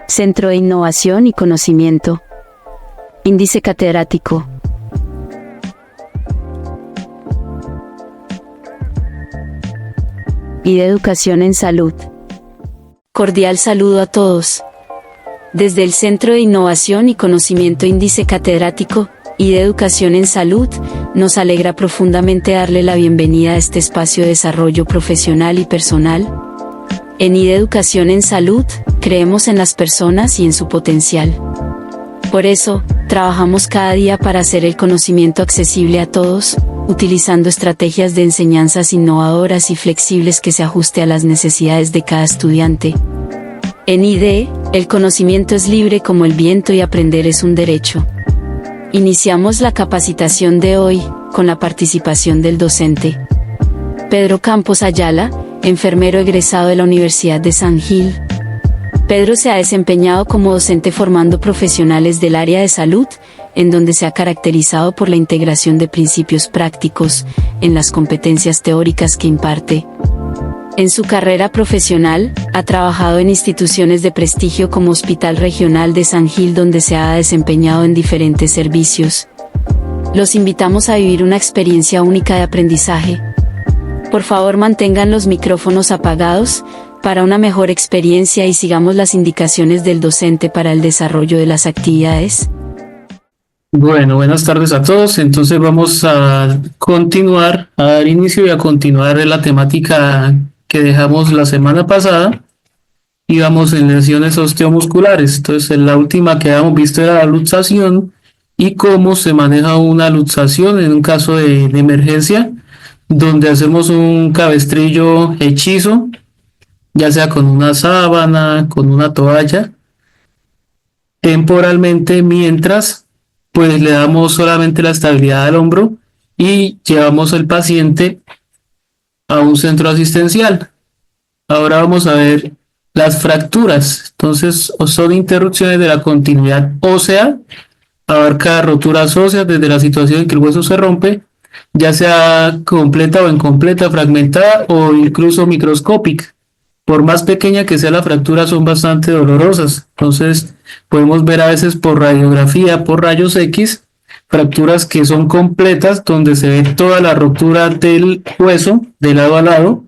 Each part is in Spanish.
Centro de Innovación y Conocimiento. Índice catedrático. Y de Educación en Salud. Cordial saludo a todos. Desde el Centro de Innovación y Conocimiento Índice Catedrático y de Educación en Salud, nos alegra profundamente darle la bienvenida a este espacio de desarrollo profesional y personal. En IDE Educación en Salud, creemos en las personas y en su potencial. Por eso, trabajamos cada día para hacer el conocimiento accesible a todos, utilizando estrategias de enseñanzas innovadoras y flexibles que se ajuste a las necesidades de cada estudiante. En IDE, el conocimiento es libre como el viento y aprender es un derecho. Iniciamos la capacitación de hoy, con la participación del docente Pedro Campos Ayala, enfermero egresado de la Universidad de San Gil. Pedro se ha desempeñado como docente formando profesionales del área de salud, en donde se ha caracterizado por la integración de principios prácticos en las competencias teóricas que imparte. En su carrera profesional, ha trabajado en instituciones de prestigio como Hospital Regional de San Gil, donde se ha desempeñado en diferentes servicios. Los invitamos a vivir una experiencia única de aprendizaje. Por favor, mantengan los micrófonos apagados para una mejor experiencia y sigamos las indicaciones del docente para el desarrollo de las actividades. Bueno, buenas tardes a todos. Entonces vamos a continuar, a dar inicio y a continuar la temática que dejamos la semana pasada. Íbamos en lesiones osteomusculares. Entonces la última que habíamos visto era la luxación y cómo se maneja una luxación en un caso de emergencia, donde hacemos un cabestrillo hechizo, ya sea con una sábana, con una toalla, temporalmente, mientras pues le damos solamente la estabilidad al hombro y llevamos al paciente a un centro asistencial. Ahora vamos a ver las fracturas. Entonces son interrupciones de la continuidad ósea, abarca roturas óseas desde la situación en que el hueso se rompe, ya sea completa o incompleta, fragmentada o incluso microscópica. Por más pequeña que sea la fractura, son bastante dolorosas. Entonces podemos ver a veces por radiografía, por rayos X, fracturas que son completas, donde se ve toda la ruptura del hueso de lado a lado,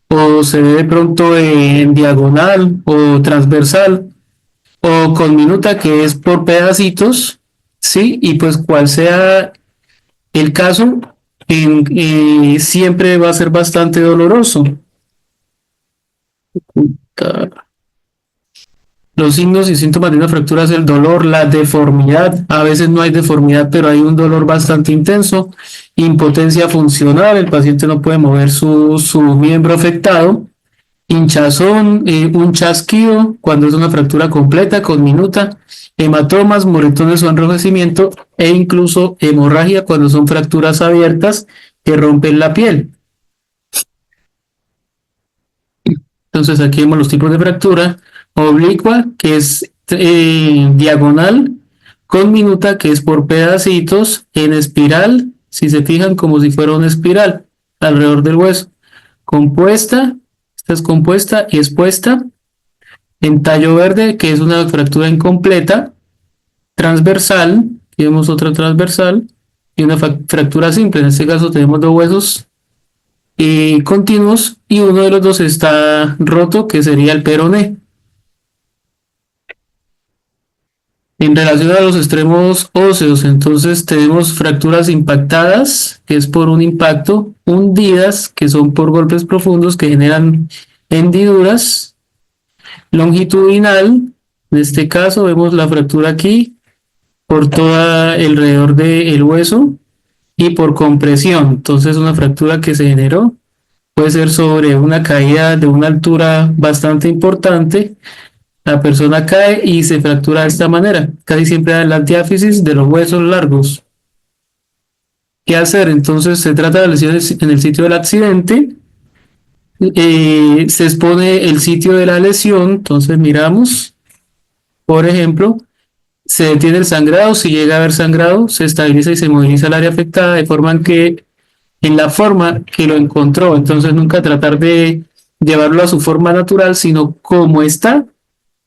o se ve de pronto en diagonal o transversal, o con minuta, que es por pedacitos, ¿sí? Y pues cual sea el caso, siempre va a ser bastante doloroso. Los signos y síntomas de una fractura es el dolor, la deformidad. A veces no hay deformidad, pero hay un dolor bastante intenso. Impotencia funcional, el paciente no puede mover su miembro afectado. Hinchazón, un chasquido cuando es una fractura completa con minuta. Hematomas, moretones o enrojecimiento, e incluso hemorragia cuando son fracturas abiertas que rompen la piel. Entonces aquí vemos los tipos de fractura: oblicua, que es diagonal; con minuta, que es por pedacitos; en espiral, si se fijan, como si fuera una espiral alrededor del hueso; compuesta, esta es compuesta y expuesta; en tallo verde, que es una fractura incompleta; transversal, aquí vemos otra transversal; y una fractura simple. En este caso tenemos dos huesos continuos y uno de los dos está roto, que sería el peroné. En relación a los extremos óseos, entonces tenemos fracturas impactadas, que es por un impacto; hundidas, que son por golpes profundos que generan hendiduras; longitudinal, en este caso vemos la fractura aquí por todo alrededor del hueso, y por compresión. Entonces una fractura que se generó puede ser sobre una caída de una altura bastante importante. La persona cae y se fractura de esta manera, casi siempre en la diáfisis de los huesos largos. ¿Qué hacer? Entonces se trata de lesiones en el sitio del accidente. Se expone el sitio de la lesión. Entonces miramos, por ejemplo, se detiene el sangrado. Si llega a haber sangrado, se estabiliza y se moviliza el área afectada de forma en la forma que lo encontró. Entonces nunca tratar de llevarlo a su forma natural, sino como está,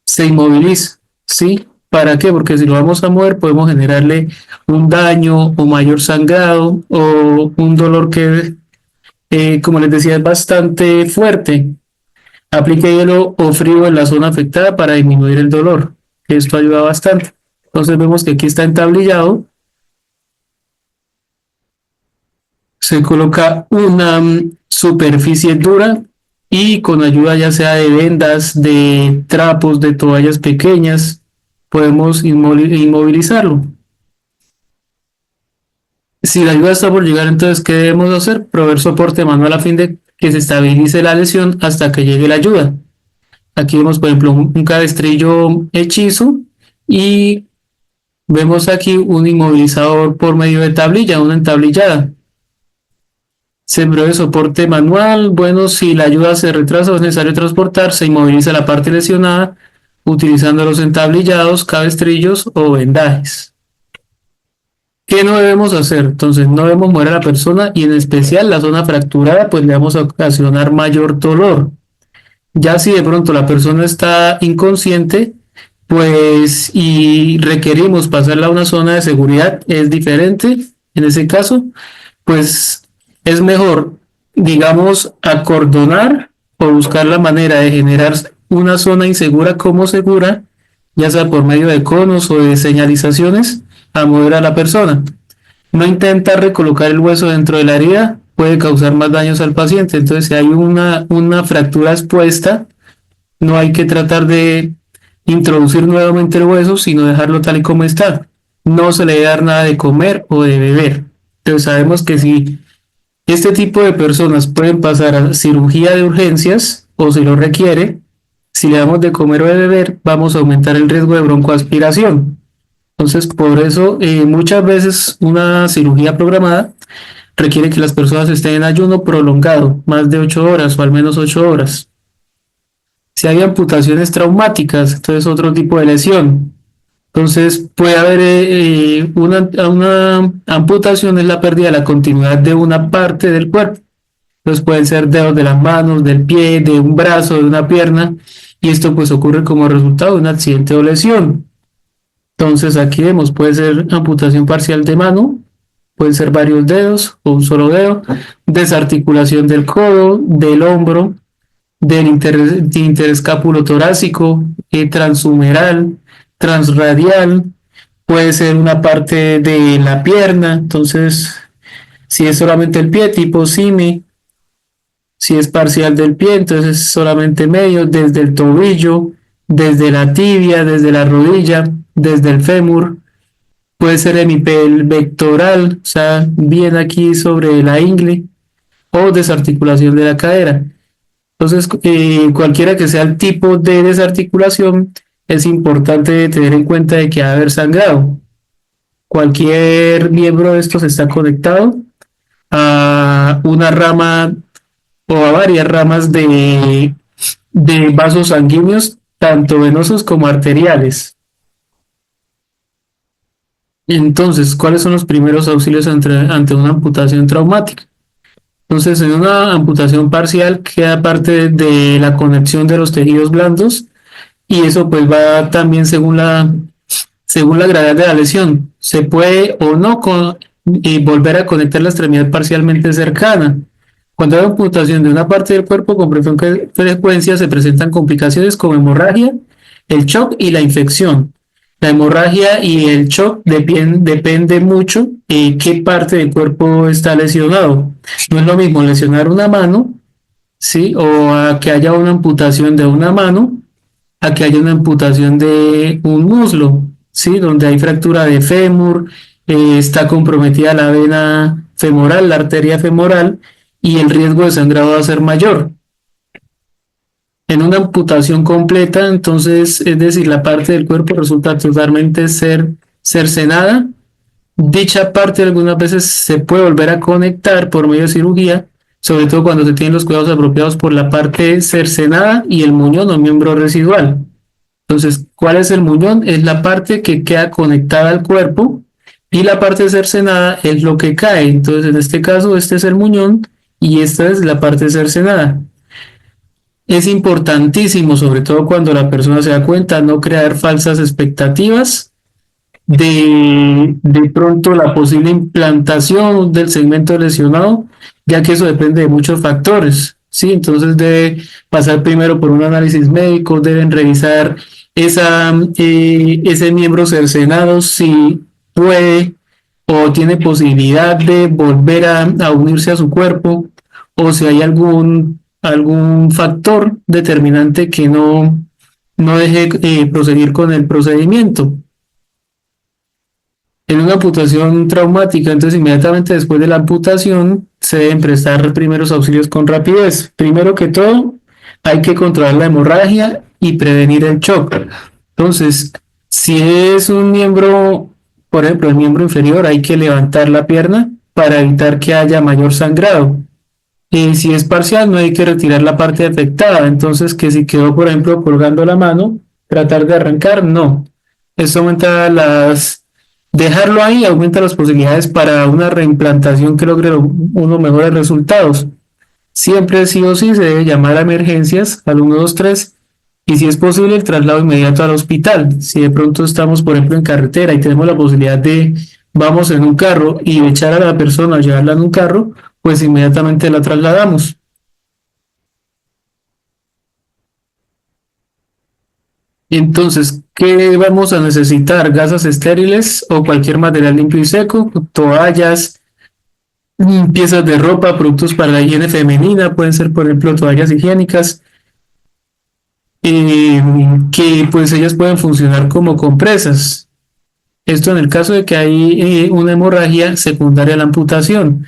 se inmoviliza. ¿sí? ¿Para qué? Porque si lo vamos a mover podemos generarle un daño o mayor sangrado o un dolor que, como les decía, es bastante fuerte. Aplique hielo o frío en la zona afectada para disminuir el dolor. Esto ayuda bastante. Entonces vemos que aquí está entablillado. Se coloca una superficie dura y con ayuda ya sea de vendas, de trapos, de toallas pequeñas, podemos inmovilizarlo. Si la ayuda está por llegar, entonces, ¿qué debemos hacer? Proveer soporte manual a fin de que se estabilice la lesión hasta que llegue la ayuda. Aquí vemos, por ejemplo, un cabestrillo hechizo y vemos aquí un inmovilizador por medio de tablilla, una entablillada. Se provee soporte manual. Bueno, si la ayuda se retrasa o es necesario transportar, se inmoviliza la parte lesionada utilizando los entablillados, cabestrillos o vendajes. ¿Qué no debemos hacer? Entonces, no debemos mover a la persona y en especial la zona fracturada, pues le vamos a ocasionar mayor dolor. Ya si de pronto la persona está inconsciente, pues y requerimos pasarla a una zona de seguridad, es diferente. En ese caso, pues es mejor, digamos, acordonar o buscar la manera de generar una zona insegura como segura, ya sea por medio de conos o de señalizaciones, a mover a la persona. No intentar recolocar el hueso dentro de la herida, puede causar más daños al paciente. Entonces, si hay una fractura expuesta, no hay que tratar de introducir nuevamente el hueso, sino dejarlo tal y como está. No se le debe dar nada de comer o de beber. Entonces, sabemos que si este tipo de personas pueden pasar a cirugía de urgencias o si lo requiere, si le damos de comer o de beber, vamos a aumentar el riesgo de broncoaspiración. Entonces, por eso muchas veces una cirugía programada requiere que las personas estén en ayuno prolongado, más de 8 horas o al menos 8 horas. Si hay amputaciones traumáticas, entonces otro tipo de lesión. Entonces puede haber una amputación, es la pérdida de la continuidad de una parte del cuerpo. Entonces pueden ser dedos de las manos, del pie, de un brazo, de una pierna, y esto pues ocurre como resultado de un accidente o lesión. Entonces aquí vemos, puede ser amputación parcial de mano, pueden ser varios dedos o un solo dedo, desarticulación del codo, del hombro, del interescápulo torácico, transhumeral, transradial, puede ser una parte de la pierna. Entonces si es solamente el pie, tipo simi. Si es parcial del pie, entonces es solamente medio, desde el tobillo, desde la tibia, desde la rodilla, desde el fémur. Puede ser hemipelvectoral, o sea, bien aquí sobre la ingle, o desarticulación de la cadera. Entonces, cualquiera que sea el tipo de desarticulación, es importante tener en cuenta de que va a haber sangrado. Cualquier miembro de estos está conectado a una rama o a varias ramas de vasos sanguíneos, tanto venosos como arteriales. Entonces, ¿cuáles son los primeros auxilios ante una amputación traumática? Entonces, en una amputación parcial queda parte de la conexión de los tejidos blandos y eso pues va también según la gravedad de la lesión. Se puede o no volver a conectar la extremidad parcialmente cercana. Cuando hay amputación de una parte del cuerpo con frecuencia se presentan complicaciones como hemorragia, el shock y la infección. La hemorragia y el shock depende mucho de qué parte del cuerpo está lesionado. No es lo mismo lesionar una mano, ¿sí? O a que haya una amputación de una mano, a que haya una amputación de un muslo, ¿sí? Donde hay fractura de fémur, está comprometida la vena femoral, la arteria femoral, y el riesgo de sangrado va a ser mayor. En una amputación completa, entonces, es decir, la parte del cuerpo resulta totalmente cercenada. Dicha parte algunas veces se puede volver a conectar por medio de cirugía, sobre todo cuando se tienen los cuidados apropiados por la parte cercenada y el muñón o miembro residual. Entonces, ¿cuál es el muñón? Es la parte que queda conectada al cuerpo y la parte cercenada es lo que cae. Entonces, en este caso, este es el muñón y esta es la parte cercenada. es importantísimo, sobre todo cuando la persona se da cuenta, no crear falsas expectativas de pronto la posible implantación del segmento lesionado, ya que eso depende de muchos factores, ¿sí? Entonces debe pasar primero por un análisis médico, deben revisar ese miembro cercenado si puede o tiene posibilidad de volver a unirse a su cuerpo, o si hay algún factor determinante que no deje proseguir con el procedimiento. En una amputación traumática, entonces inmediatamente después de la amputación se deben prestar primeros auxilios con rapidez. Primero que todo, hay que controlar la hemorragia y prevenir el shock. Entonces, si es un miembro, por ejemplo, el miembro inferior, hay que levantar la pierna para evitar que haya mayor sangrado. Si es parcial, no hay que retirar la parte afectada. Entonces, que si quedó, por ejemplo, colgando la mano, tratar de arrancar, no. Eso aumenta dejarlo ahí aumenta las posibilidades para una reimplantación que logre unos mejores resultados. Siempre sí o sí se debe llamar a emergencias al 123 y si es posible el traslado inmediato al hospital. Si de pronto estamos, por ejemplo, en carretera y tenemos la posibilidad de vamos en un carro y echar a la persona o llevarla en un carro, pues inmediatamente la trasladamos. Entonces, ¿qué vamos a necesitar? Gasas estériles o cualquier material limpio y seco, toallas, piezas de ropa, productos para la higiene femenina, pueden ser, por ejemplo, toallas higiénicas, eh, que pues ellas pueden funcionar como compresas. Esto en el caso de que hay una hemorragia secundaria a la amputación.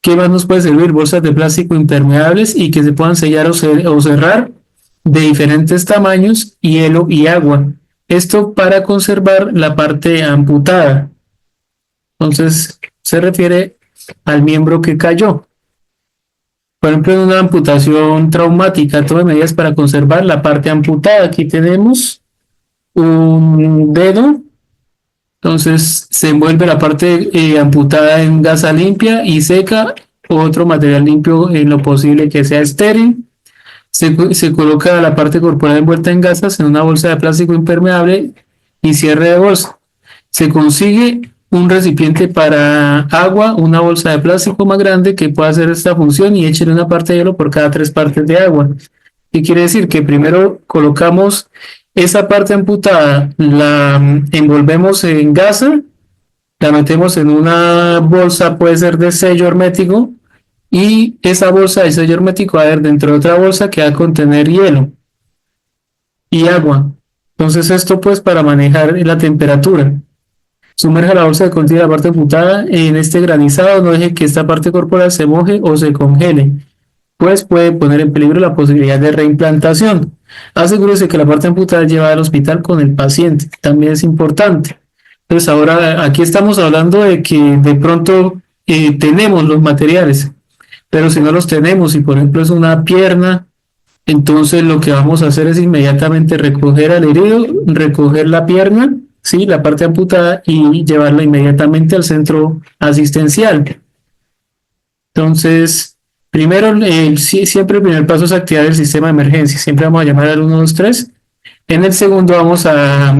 ¿Qué más nos puede servir? Bolsas de plástico impermeables y que se puedan sellar o cerrar de diferentes tamaños, hielo y agua. Esto para conservar la parte amputada. Entonces, se refiere al miembro que cayó. Por ejemplo, en una amputación traumática, tome medidas para conservar la parte amputada. Aquí tenemos un dedo. Entonces, se envuelve la parte amputada en gasa limpia y seca, otro material limpio en lo posible que sea estéril. Se coloca la parte corporal envuelta en gasas en una bolsa de plástico impermeable y cierre de bolsa. Se consigue un recipiente para agua, una bolsa de plástico más grande que pueda hacer esta función y échele una parte de hielo por cada 3 partes de agua. ¿Qué quiere decir? Que primero colocamos esa parte amputada, la envolvemos en gasa, la metemos en una bolsa, puede ser de sello hermético, y esa bolsa de sello hermético va a ir dentro de otra bolsa que va a contener hielo y agua. Entonces esto pues para manejar la temperatura. Sumerja la bolsa que contiene la parte amputada en este granizado, no deje que esta parte corporal se moje o se congele, pues puede poner en peligro la posibilidad de reimplantación. Asegúrese que la parte amputada es llevada al hospital con el paciente, también es importante. Entonces ahora aquí estamos hablando de que de pronto tenemos los materiales, pero si no los tenemos, si por ejemplo es una pierna, entonces lo que vamos a hacer es inmediatamente recoger al herido, recoger la pierna, ¿sí? La parte amputada y llevarla inmediatamente al centro asistencial. Entonces, primero, siempre el primer paso es activar el sistema de emergencia. Siempre vamos a llamar al 123. En el segundo vamos a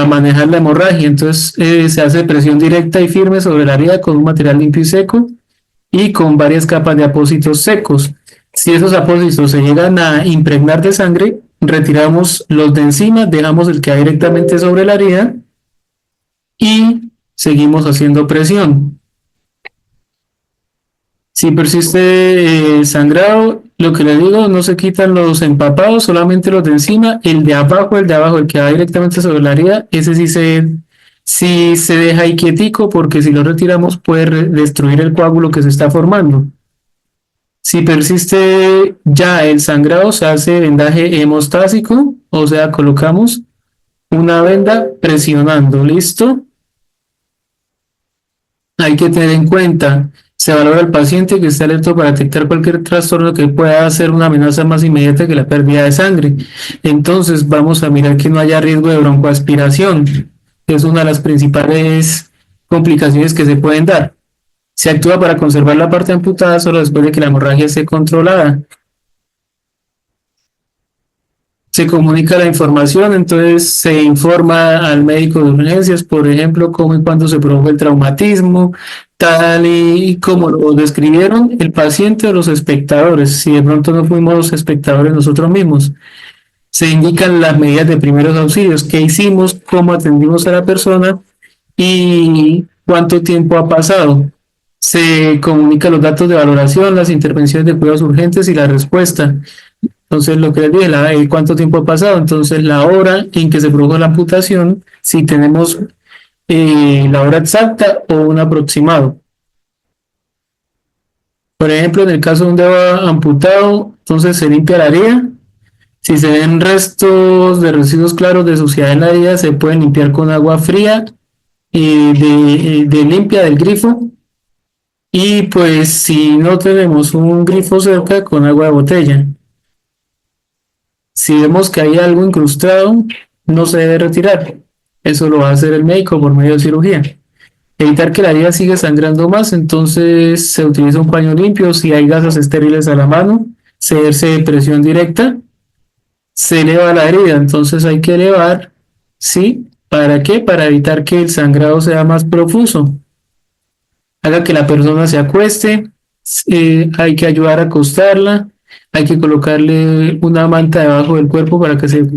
manejar la hemorragia. Entonces, se hace presión directa y firme sobre la herida con un material limpio y seco y con varias capas de apósitos secos. Si esos apósitos se llegan a impregnar de sangre, retiramos los de encima, dejamos el que va directamente sobre la herida y seguimos haciendo presión. Si persiste sangrado, lo que le digo, no se quitan los empapados, solamente los de encima, el de abajo, el que va directamente sobre la herida, ese sí se deja ahí quietico porque si lo retiramos puede destruir el coágulo que se está formando. Si persiste ya el sangrado, se hace vendaje hemostásico, o sea, colocamos una venda presionando, ¿listo? Hay que tener en cuenta, se valora al paciente que esté alerta para detectar cualquier trastorno que pueda ser una amenaza más inmediata que la pérdida de sangre. Entonces vamos a mirar que no haya riesgo de broncoaspiración, que es una de las principales complicaciones que se pueden dar. Se actúa para conservar la parte amputada solo después de que la hemorragia esté controlada. se comunica la información, entonces se informa al médico de urgencias, por ejemplo, cómo y cuándo se produjo el traumatismo, tal y como lo describieron el paciente o los espectadores, si de pronto no fuimos espectadores nosotros mismos. Se indican las medidas de primeros auxilios, qué hicimos, cómo atendimos a la persona y cuánto tiempo ha pasado. Se comunican los datos de valoración, las intervenciones de cuidados urgentes y la respuesta. Entonces, lo que les dije, cuánto tiempo ha pasado, entonces la hora en que se produjo la amputación, si tenemos la hora exacta o un aproximado. Por ejemplo, en el caso de un dedo amputado, entonces se limpia la herida. Si se ven restos de residuos claros de suciedad en la herida, se pueden limpiar con agua fría de limpia del grifo. Y pues si no tenemos un grifo cerca, con agua de botella. Si vemos que hay algo incrustado, no se debe retirar. Eso lo va a hacer el médico por medio de cirugía. Evitar que la herida siga sangrando más, entonces se utiliza un paño limpio. Si hay gasas estériles a la mano, se ejerce presión directa, se eleva la herida, entonces hay que elevar, ¿sí? ¿Para qué? Para evitar que el sangrado sea más profuso. Haga que la persona se acueste, hay que ayudar a acostarla, hay que colocarle una manta debajo del cuerpo para que se,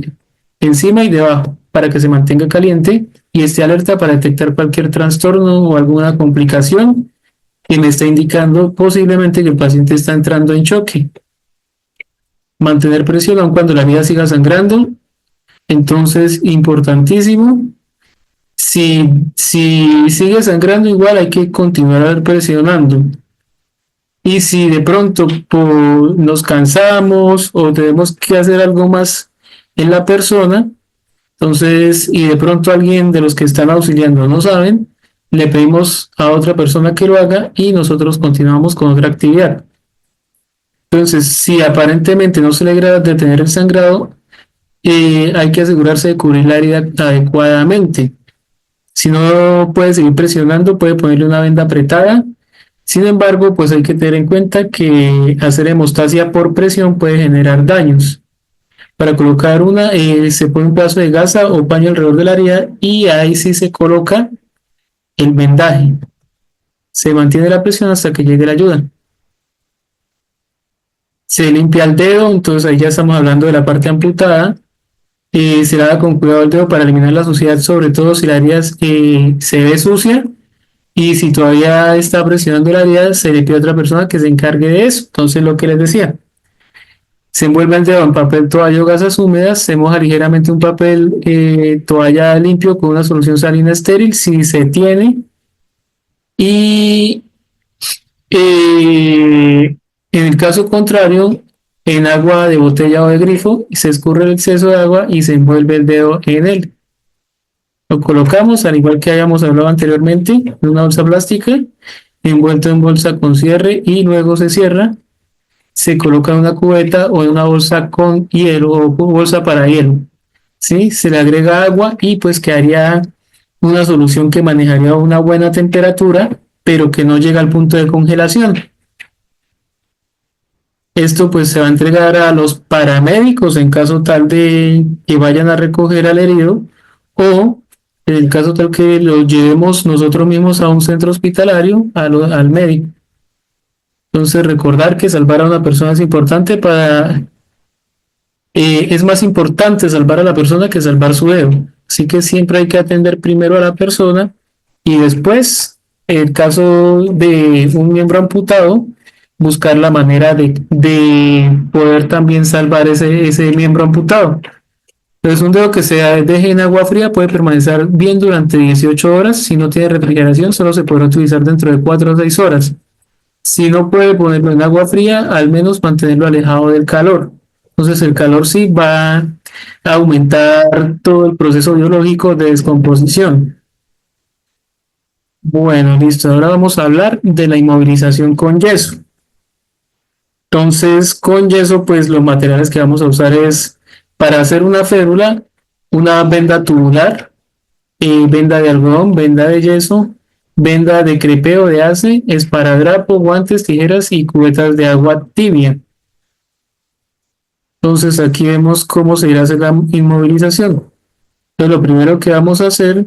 encima y debajo, para que se mantenga caliente y esté alerta para detectar cualquier trastorno o alguna complicación que me está indicando posiblemente que el paciente está entrando en choque. Mantener presión aun cuando la herida siga sangrando. Entonces, importantísimo. Si sigue sangrando igual hay que continuar presionando. Y si de pronto nos cansamos o tenemos que hacer algo más en la persona, entonces, y de pronto alguien de los que están auxiliando no saben, le pedimos a otra persona que lo haga y nosotros continuamos con otra actividad. Entonces, si aparentemente no se logra detener el sangrado, hay que asegurarse de cubrir la herida adecuadamente. Si no puede seguir presionando, puede ponerle una venda apretada. Sin embargo, pues hay que tener en cuenta que hacer hemostasia por presión puede generar daños. Para colocar se pone un pedazo de gasa o paño alrededor de la herida y ahí sí se coloca el vendaje. Se mantiene la presión hasta que llegue la ayuda. Se limpia el dedo, entonces ahí ya estamos hablando de la parte amputada. Se lava con cuidado el dedo para eliminar la suciedad, sobre todo si la herida se ve sucia. Y si todavía está presionando la herida, se le pide a otra persona que se encargue de eso. Entonces, lo que les decía, se envuelve el dedo en papel toalla o gasas húmedas, se moja ligeramente un papel toalla limpio con una solución salina estéril, si se tiene. Y en el caso contrario, en agua de botella o de grifo, se escurre el exceso de agua y se envuelve el dedo en él. Lo colocamos, al igual que habíamos hablado anteriormente, en una bolsa plástica, envuelto en bolsa con cierre y luego se cierra. Se coloca en una cubeta o en una bolsa con hielo o bolsa para hielo. ¿Sí? Se le agrega agua y pues quedaría una solución que manejaría una buena temperatura, pero que no llega al punto de congelación. Esto pues se va a entregar a los paramédicos en caso tal de que vayan a recoger al herido o en el caso tal que lo llevemos nosotros mismos a un centro hospitalario, al médico. Entonces recordar que salvar a una persona es importante es más importante salvar a la persona que salvar su dedo. Así que siempre hay que atender primero a la persona y después, en el caso de un miembro amputado, buscar la manera de poder también salvar ese miembro amputado. Entonces, un dedo que se deje en agua fría puede permanecer bien durante 18 horas. Si no tiene refrigeración, solo se podrá utilizar dentro de 4 o 6 horas. Si no puede ponerlo en agua fría, al menos mantenerlo alejado del calor. Entonces, el calor sí va a aumentar todo el proceso biológico de descomposición. Bueno, listo. Ahora vamos a hablar de la inmovilización con yeso. Entonces, con yeso, pues los materiales que vamos a usar es para hacer una férula, una venda tubular, venda de algodón, venda de yeso, venda de crepeo de ace, esparadrapo, guantes, tijeras y cubetas de agua tibia. Entonces aquí vemos cómo se irá a hacer la inmovilización. Entonces lo primero que vamos a hacer,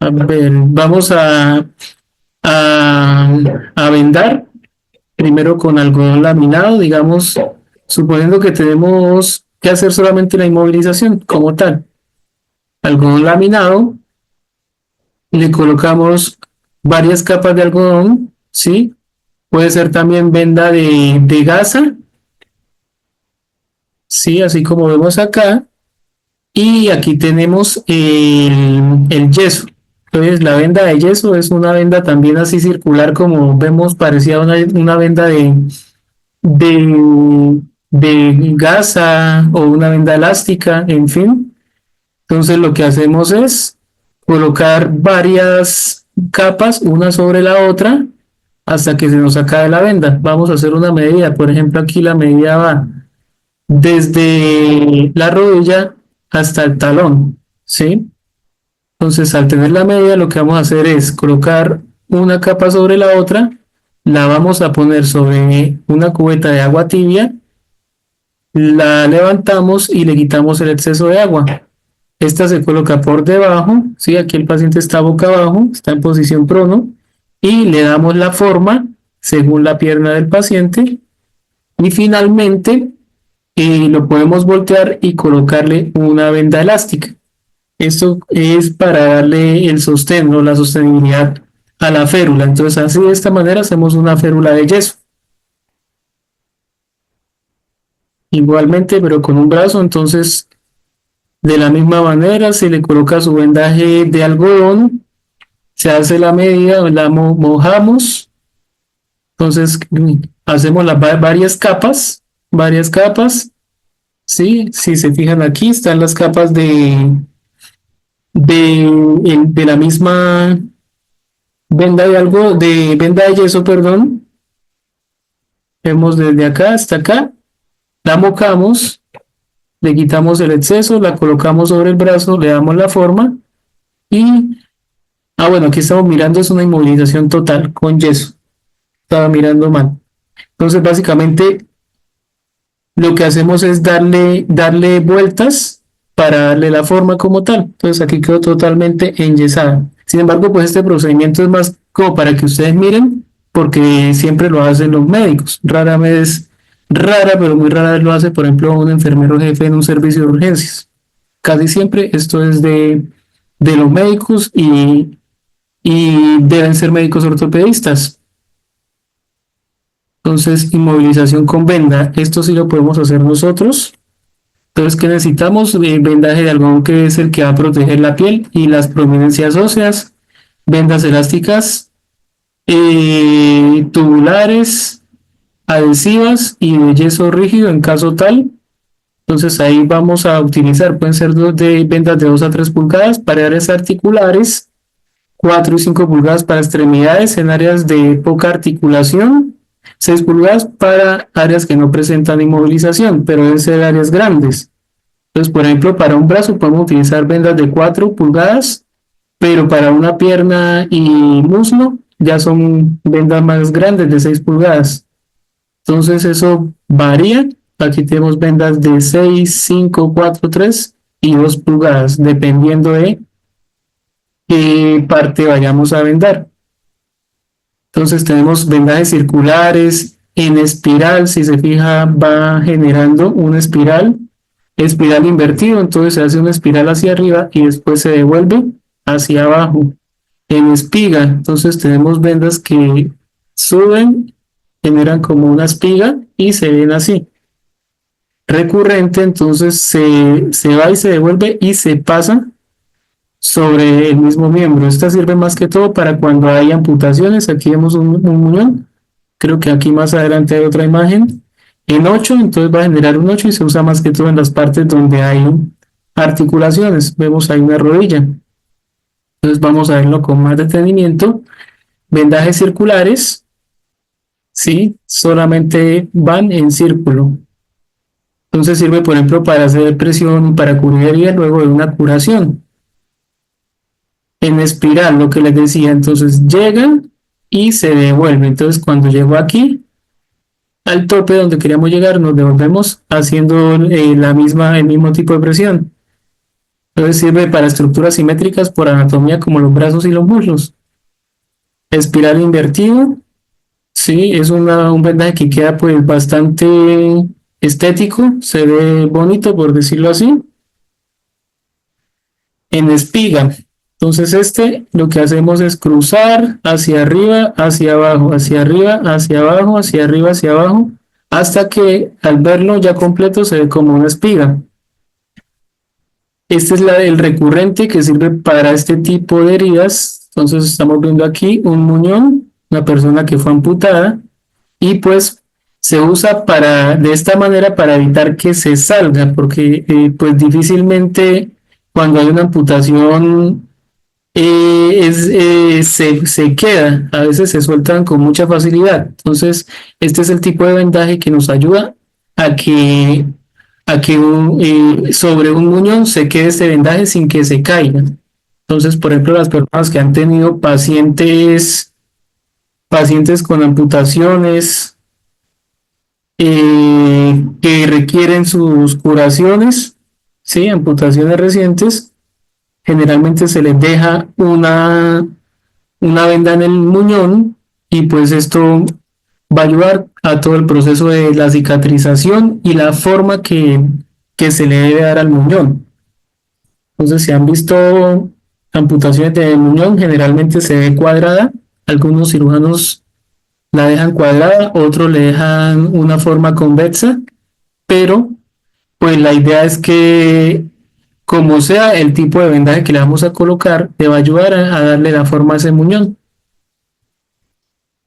a ver, vamos a vendar primero con algodón laminado, digamos, suponiendo que tenemos que hacer solamente la inmovilización como tal. Algodón laminado, le colocamos varias capas de algodón, ¿sí? Puede ser también venda de gasa, ¿sí? Así como vemos acá. Y aquí tenemos el yeso. Entonces, la venda de yeso es una venda también así circular, como vemos, parecía una venda de, de gasa o una venda elástica, en fin. Entonces, lo que hacemos es colocar varias capas una sobre la otra hasta que se nos acabe la venda. Vamos a hacer una medida. Por ejemplo, aquí la medida va desde la rodilla hasta el talón, ¿sí? Entonces, al tener la medida, lo que vamos a hacer es colocar una capa sobre la otra, la vamos a poner sobre una cubeta de agua tibia, la levantamos y le quitamos el exceso de agua. Esta se coloca por debajo, ¿sí? Aquí el paciente está boca abajo, está en posición prono, y le damos la forma según la pierna del paciente, y finalmente lo podemos voltear y colocarle una venda elástica. Esto es para darle el sostén o la sostenibilidad a la férula. Entonces, así de esta manera hacemos una férula de yeso. Igualmente, pero con un brazo, entonces, de la misma manera, se le coloca su vendaje de algodón, se hace la medida, la mojamos, entonces hacemos varias capas, ¿sí? Si se fijan aquí, están las capas de la misma venda de yeso, perdón. Vemos desde acá hasta acá, la mocamos, le quitamos el exceso, la colocamos sobre el brazo, le damos la forma y, bueno, aquí estamos mirando, es una inmovilización total con yeso. Estaba mirando mal. Entonces, básicamente, lo que hacemos es darle vueltas para darle la forma como tal. Entonces, aquí quedó totalmente enyesada. Sin embargo, pues este procedimiento es más como para que ustedes miren, porque siempre lo hacen los médicos. Rara, pero muy rara vez lo hace, por ejemplo, un enfermero jefe en un servicio de urgencias. Casi siempre esto es de los médicos y deben ser médicos ortopedistas. Entonces, inmovilización con venda, esto sí lo podemos hacer nosotros. Entonces, ¿qué necesitamos? Vendaje de algodón, que es el que va a proteger la piel y las prominencias óseas, vendas elásticas, tubulares, adhesivas y de yeso rígido en caso tal. Entonces ahí vamos a utilizar, pueden ser vendas de 2 a 3 pulgadas para áreas articulares, 4 y 5 pulgadas para extremidades en áreas de poca articulación, 6 pulgadas para áreas que no presentan inmovilización, pero deben ser áreas grandes. Entonces, por ejemplo, para un brazo podemos utilizar vendas de 4 pulgadas, pero para una pierna y muslo ya son vendas más grandes de 6 pulgadas. Entonces eso varía. Aquí tenemos vendas de 6, 5, 4, 3 y 2 pulgadas, dependiendo de qué parte vayamos a vendar. Entonces tenemos vendajes circulares en espiral. Si se fija, va generando una espiral invertido. Entonces se hace una espiral hacia arriba y después se devuelve hacia abajo. En espiga, entonces tenemos vendas que suben, generan como una espiga y se ven así. Recurrente, entonces se va y se devuelve y se pasa sobre el mismo miembro. Esta sirve más que todo para cuando hay amputaciones. Aquí vemos un muñón. Creo que aquí más adelante hay otra imagen. En 8, entonces va a generar un 8 y se usa más que todo en las partes donde hay articulaciones. Vemos ahí una rodilla. Entonces vamos a verlo con más detenimiento. Vendajes circulares, ¿sí? Solamente van en círculo. Entonces sirve, por ejemplo, para hacer presión, para cubrir heridas luego de una curación. En espiral, lo que les decía, entonces llega y se devuelve. Entonces cuando llego aquí, al tope donde queríamos llegar, nos devolvemos haciendo el mismo tipo de presión. Entonces sirve para estructuras simétricas por anatomía como los brazos y los muslos. Espiral invertido, sí, es un vendaje que queda pues bastante estético, se ve bonito por decirlo así. En espiga, entonces lo que hacemos es cruzar hacia arriba, hacia abajo, hacia arriba, hacia abajo, hacia arriba, hacia abajo, hasta que al verlo ya completo se ve como una espiga. Este es el recurrente que sirve para este tipo de heridas. Entonces estamos viendo aquí un muñón, una persona que fue amputada y pues se usa de esta manera para evitar que se salga, porque pues difícilmente cuando hay una amputación se queda, a veces se sueltan con mucha facilidad. Entonces este es el tipo de vendaje que nos ayuda a que sobre un muñón se quede este vendaje sin que se caiga. Entonces, por ejemplo, las personas que han tenido pacientes con amputaciones que requieren sus curaciones, ¿sí? Amputaciones recientes, generalmente se les deja una venda en el muñón y pues esto va a ayudar a todo el proceso de la cicatrización y la forma que se le debe dar al muñón. Entonces, si han visto amputaciones de muñón, generalmente se ve cuadrada. Algunos cirujanos la dejan cuadrada, otros le dejan una forma convexa, pero pues la idea es que como sea el tipo de vendaje que le vamos a colocar, te va a ayudar a darle la forma a ese muñón.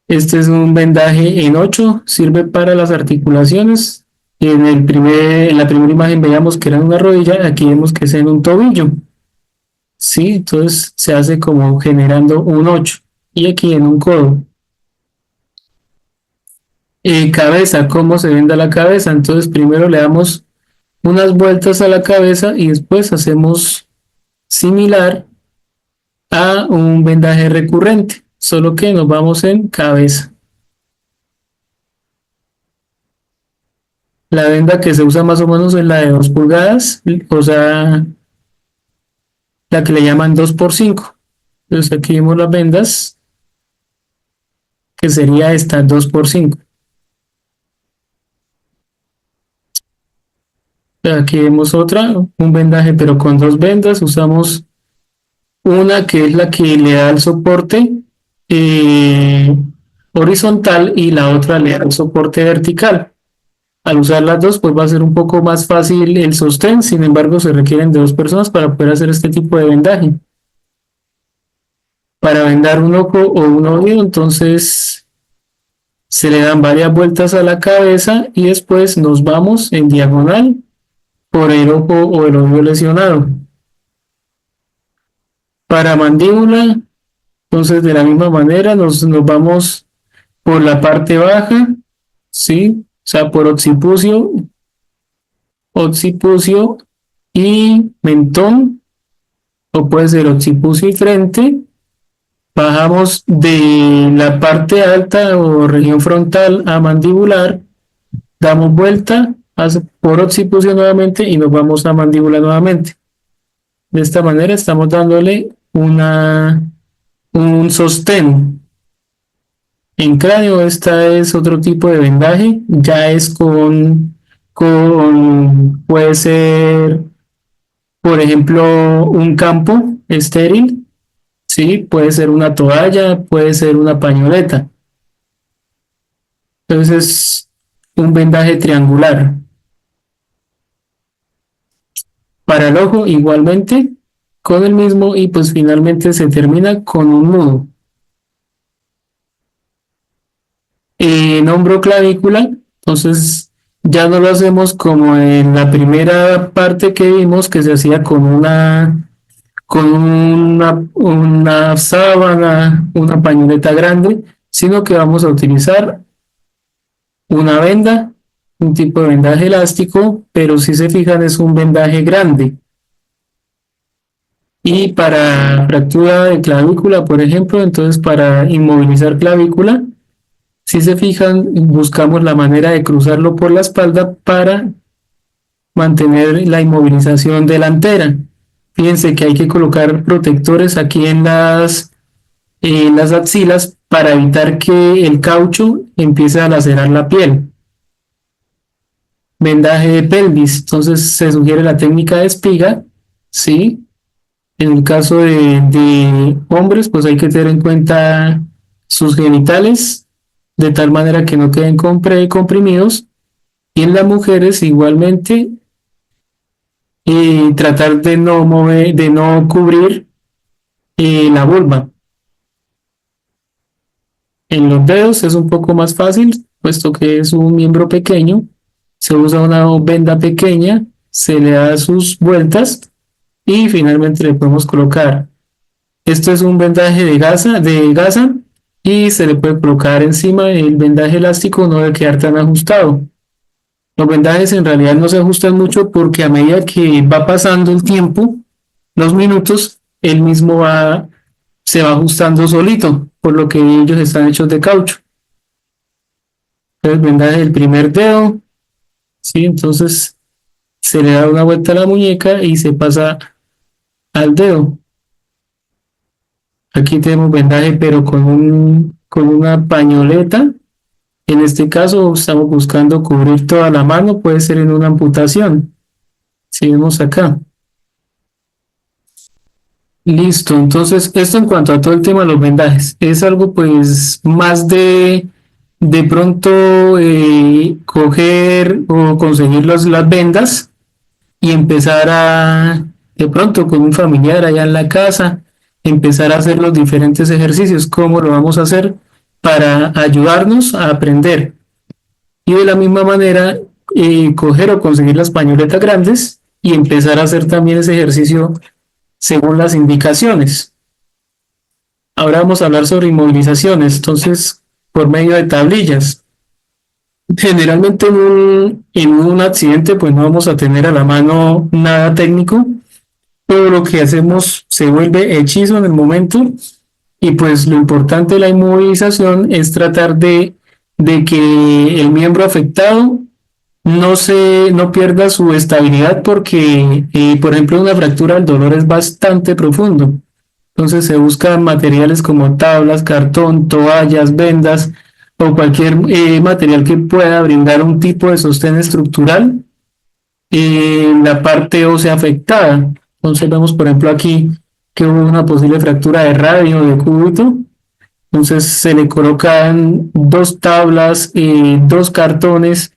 Este es un vendaje en 8, sirve para las articulaciones. En la primera imagen veíamos que era en una rodilla, aquí vemos que es en un tobillo. Sí, entonces se hace como generando un 8. Y aquí en un codo. Cabeza, ¿cómo se venda la cabeza? Entonces primero le damos unas vueltas a la cabeza y después hacemos similar a un vendaje recurrente, solo que nos vamos en cabeza. La venda que se usa más o menos es la de 2 pulgadas, o sea, la que le llaman 2x5. Entonces aquí vemos las vendas, que sería esta 2x5. Aquí vemos otra, un vendaje pero con dos vendas. Usamos una que es la que le da el soporte eh, horizontal y la otra le da el soporte vertical. Al usar las dos, pues va a ser un poco más fácil el sostén, sin embargo, se requieren de dos personas para poder hacer este tipo de vendaje. Para vendar un ojo o un oído, entonces se le dan varias vueltas a la cabeza y después nos vamos en diagonal por el ojo o el oído lesionado. Para mandíbula, entonces de la misma manera nos vamos por la parte baja, ¿sí? O sea, por occipucio y mentón, o puede ser occipucio y frente. Bajamos de la parte alta o región frontal a mandibular, damos vuelta por occipucio nuevamente y nos vamos a mandíbula nuevamente. De esta manera estamos dándole un sostén. En cráneo, esta es otro tipo de vendaje, ya es puede ser, por ejemplo, un campo estéril, sí, puede ser una toalla, puede ser una pañoleta. Entonces, un vendaje triangular. Para el ojo, igualmente, con el mismo y pues finalmente se termina con un nudo. En hombro clavícula, entonces ya no lo hacemos como en la primera parte que vimos que se hacía con una sábana, una pañoleta grande, sino que vamos a utilizar una venda, un tipo de vendaje elástico, pero si se fijan es un vendaje grande. Y para fractura de clavícula, por ejemplo, entonces para inmovilizar clavícula, Si se fijan, buscamos la manera de cruzarlo por la espalda para mantener la inmovilización delantera. Fíjense que hay que colocar protectores aquí en las axilas para evitar que el caucho empiece a lacerar la piel. Vendaje de pelvis, entonces se sugiere la técnica de espiga, ¿sí? En el caso de hombres, pues hay que tener en cuenta sus genitales, de tal manera que no queden comprimidos. Y en las mujeres igualmente, tratar de no mover, de no cubrir la vulva. En los dedos es un poco más fácil, puesto que es un miembro pequeño. Se usa una venda pequeña, se le da sus vueltas y finalmente le podemos colocar. Esto es un vendaje de gasa y se le puede colocar encima el vendaje elástico, no debe quedar tan ajustado. Los vendajes en realidad no se ajustan mucho porque a medida que va pasando el tiempo, los minutos, él mismo se va ajustando solito, por lo que ellos están hechos de caucho. Entonces, vendaje del primer dedo, ¿sí? Entonces se le da una vuelta a la muñeca y se pasa al dedo. Aquí tenemos vendaje, pero con una pañoleta. En este caso estamos buscando cubrir toda la mano, puede ser en una amputación. Si vemos acá. Listo, entonces esto en cuanto a todo el tema de los vendajes. Es algo pues más de pronto coger o conseguir las vendas y empezar de pronto con un familiar allá en la casa, empezar a hacer los diferentes ejercicios. ¿Cómo lo vamos a hacer para ayudarnos a aprender? Y de la misma manera, coger o conseguir las pañoletas grandes y empezar a hacer también ese ejercicio según las indicaciones. Ahora vamos a hablar sobre inmovilizaciones, entonces, por medio de tablillas. Generalmente en un accidente, pues no vamos a tener a la mano nada técnico, todo lo que hacemos se vuelve hechizo en el momento y pues lo importante de la inmovilización es tratar de que el miembro afectado no pierda su estabilidad porque, por ejemplo, una fractura el dolor es bastante profundo. Entonces se buscan materiales como tablas, cartón, toallas, vendas o cualquier material que pueda brindar un tipo de sostén estructural en la parte ósea afectada. Entonces vemos, por ejemplo, aquí que hubo una posible fractura de radio, de cúbito. Entonces se le colocan dos tablas, dos cartones,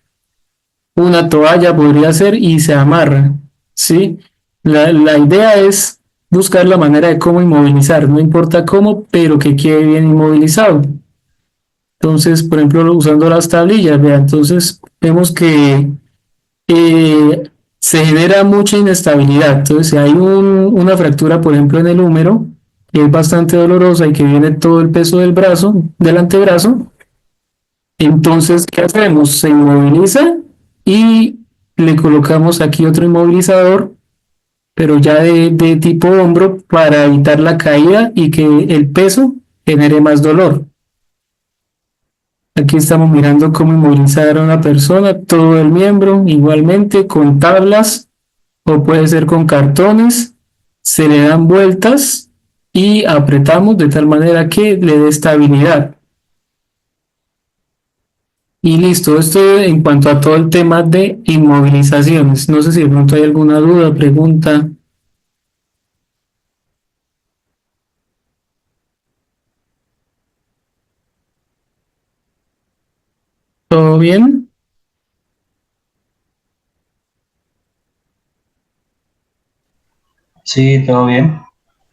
una toalla podría ser y se amarra, ¿sí? La idea es buscar la manera de cómo inmovilizar, no importa cómo, pero que quede bien inmovilizado. Entonces, por ejemplo, usando las tablillas, vea, entonces vemos que eh, se genera mucha inestabilidad. Entonces, si hay una fractura, por ejemplo, en el húmero, que es bastante dolorosa y que viene todo el peso del brazo, del antebrazo, entonces, ¿qué hacemos? Se inmoviliza y le colocamos aquí otro inmovilizador, pero ya de tipo hombro para evitar la caída y que el peso genere más dolor. Aquí estamos mirando cómo inmovilizar a una persona, todo el miembro, igualmente con tablas o puede ser con cartones. Se le dan vueltas y apretamos de tal manera que le dé estabilidad. Y listo, esto en cuanto a todo el tema de inmovilizaciones. No sé si de pronto hay alguna duda, pregunta. ¿Todo bien? Sí, todo bien.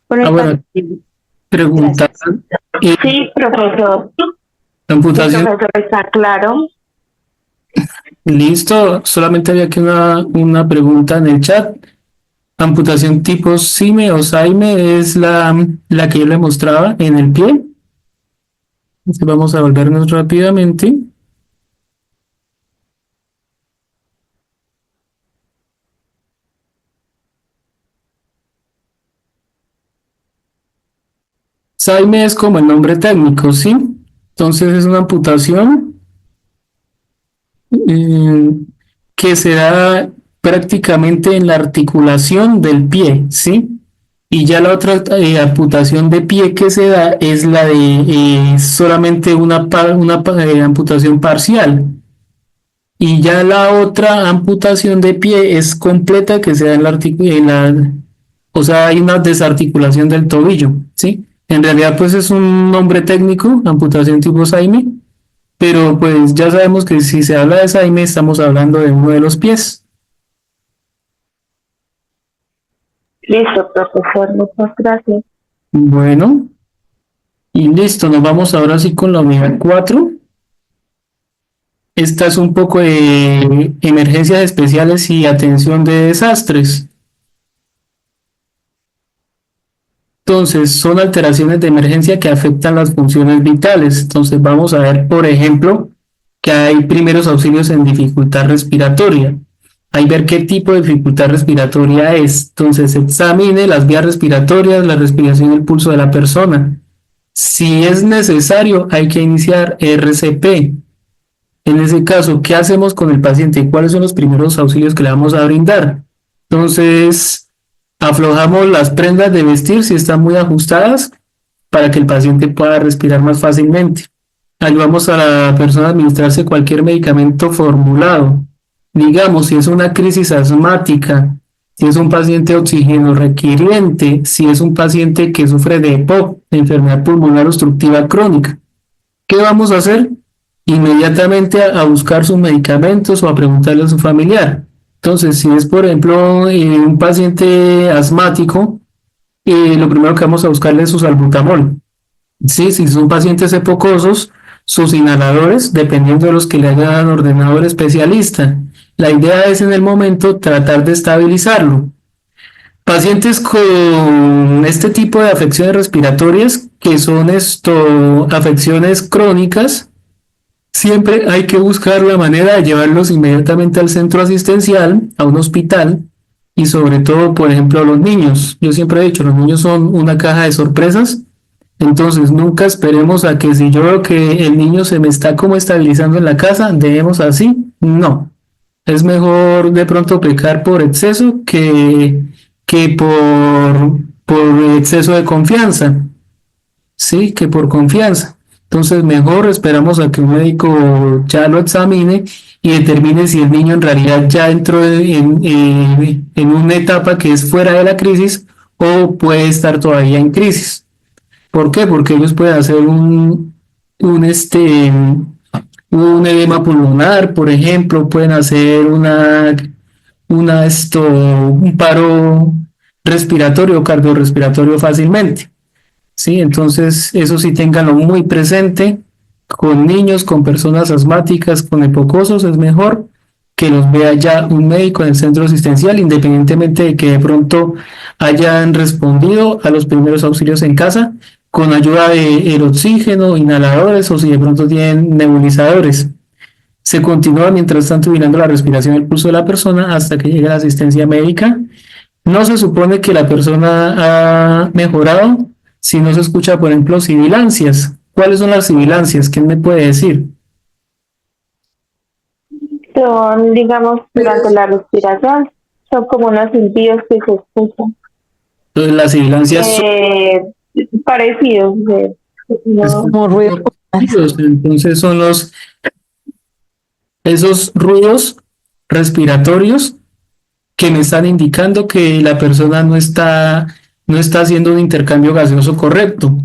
Por Ah, mi bueno, parte, sí, preguntar. gracias. eh, Sí, profesor. la Sí, amputación, profesor, está claro. listo. Solamente había aquí una pregunta en el chat. Amputación tipo SIME o SAIME es la que yo le mostraba en el pie. Entonces vamos a volvernos rápidamente. SAIME es como el nombre técnico, ¿sí? Entonces es una amputación mm, que se da prácticamente en la articulación del pie, ¿sí? Y ya la otra amputación de pie que se da es la de solamente amputación parcial. Y ya la otra amputación de pie es completa que se da o sea, hay una desarticulación del tobillo, ¿sí? En realidad, pues es un nombre técnico, amputación tipo Saime, pero pues ya sabemos que si se habla de Saime, estamos hablando de uno de los pies. Listo, profesor, muchas gracias. Bueno, y listo, nos vamos ahora sí con la unidad 4. Esta es un poco de emergencias especiales y atención de desastres. Entonces, son alteraciones de emergencia que afectan las funciones vitales. Entonces, vamos a ver, por ejemplo, que hay primeros auxilios en dificultad respiratoria. Hay ver qué tipo de dificultad respiratoria es. Entonces, examine las vías respiratorias, la respiración y el pulso de la persona. Si es necesario, hay que iniciar RCP. En ese caso, ¿qué hacemos con el paciente? ¿Cuáles son los primeros auxilios que le vamos a brindar? Entonces, aflojamos las prendas de vestir si están muy ajustadas para que el paciente pueda respirar más fácilmente. Ayudamos a la persona a administrarse cualquier medicamento formulado. Digamos, si es una crisis asmática, si es un paciente oxígeno requiriente, si es un paciente que sufre de EPOC, de enfermedad pulmonar obstructiva crónica. ¿Qué vamos a hacer? Inmediatamente a buscar sus medicamentos o a preguntarle a su familiar. Entonces, si es, por ejemplo, un paciente asmático, lo primero que vamos a buscarle es su salbutamol. Sí, si son pacientes epocosos, sus inhaladores, dependiendo de los que le hayan ordenado el especialista. La idea es en el momento tratar de estabilizarlo. Pacientes con este tipo de afecciones respiratorias, que son afecciones crónicas, siempre hay que buscar la manera de llevarlos inmediatamente al centro asistencial, a un hospital, y sobre todo, por ejemplo, a los niños. Yo siempre he dicho, los niños son una caja de sorpresas, entonces nunca esperemos a que si yo veo que el niño se me está como estabilizando en la casa, debemos así. No, es mejor de pronto pecar por exceso que por exceso de confianza. Sí, que por confianza. Entonces, mejor esperamos a que un médico ya lo examine y determine si el niño en realidad ya entró en una etapa que es fuera de la crisis o puede estar todavía en crisis. ¿Por qué? Porque ellos pueden hacer un edema pulmonar, por ejemplo, pueden hacer un paro respiratorio o cardiorrespiratorio fácilmente. Sí, entonces eso sí ténganlo muy presente. Con niños, con personas asmáticas, con hipocosos, es mejor que los vea ya un médico en el centro asistencial, independientemente de que de pronto hayan respondido a los primeros auxilios en casa, con ayuda del oxígeno, inhaladores o si de pronto tienen nebulizadores. Se continúa mientras tanto mirando la respiración y el pulso de la persona hasta que llegue la asistencia médica. No se supone que la persona ha mejorado si no se escucha, por ejemplo, sibilancias. ¿Cuáles son las sibilancias? ¿Quién me puede decir? Son, digamos, durante la respiración, son como unos silbidos que se escuchan. Entonces, las sibilancias son Parecidos. No. Como ruido. ruidos, entonces son esos ruidos respiratorios que me están indicando que la persona no está haciendo un intercambio gaseoso correcto.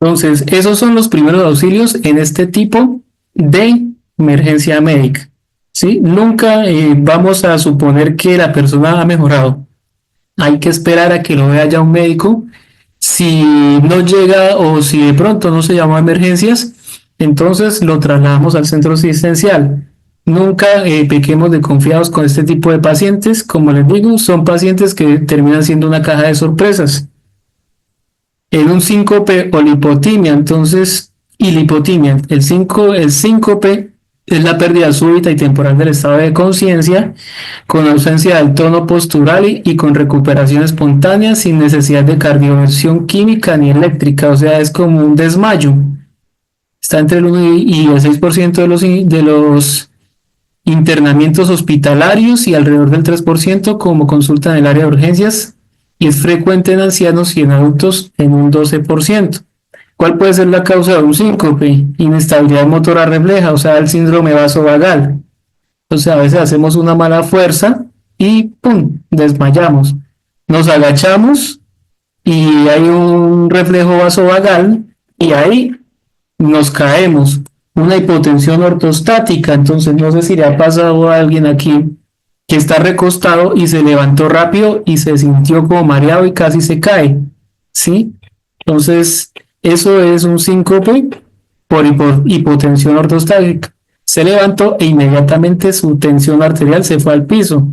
Entonces, esos son los primeros auxilios en este tipo de emergencia médica. ¿Sí? Nunca vamos a suponer que la persona ha mejorado. Hay que esperar a que lo vea ya un médico. Si no llega o si de pronto no se llamó a emergencias, entonces lo trasladamos al centro asistencial. Nunca pequemos de confiados con este tipo de pacientes. Como les digo, son pacientes que terminan siendo una caja de sorpresas. En un síncope o lipotimia, entonces, y lipotimia, el síncope es la pérdida súbita y temporal del estado de conciencia, con ausencia del tono postural y con recuperación espontánea sin necesidad de cardioversión química ni eléctrica, o sea, es como un desmayo. Está entre el 1 y el 6% de los internamientos hospitalarios y alrededor del 3% como consulta en el área de urgencias, y es frecuente en ancianos y en adultos en un 12%. ¿Cuál puede ser la causa de un síncope? Inestabilidad motora refleja, o sea, el síndrome vasovagal. O sea, a veces hacemos una mala fuerza y ¡pum!, desmayamos. Nos agachamos y hay un reflejo vasovagal y ahí nos caemos. Una hipotensión ortostática. Entonces, no sé si le ha pasado a alguien aquí que está recostado y se levantó rápido y se sintió como mareado y casi se cae. ¿Sí? Entonces, eso es un síncope por hipotensión ortostática. Se levantó e inmediatamente su tensión arterial se fue al piso.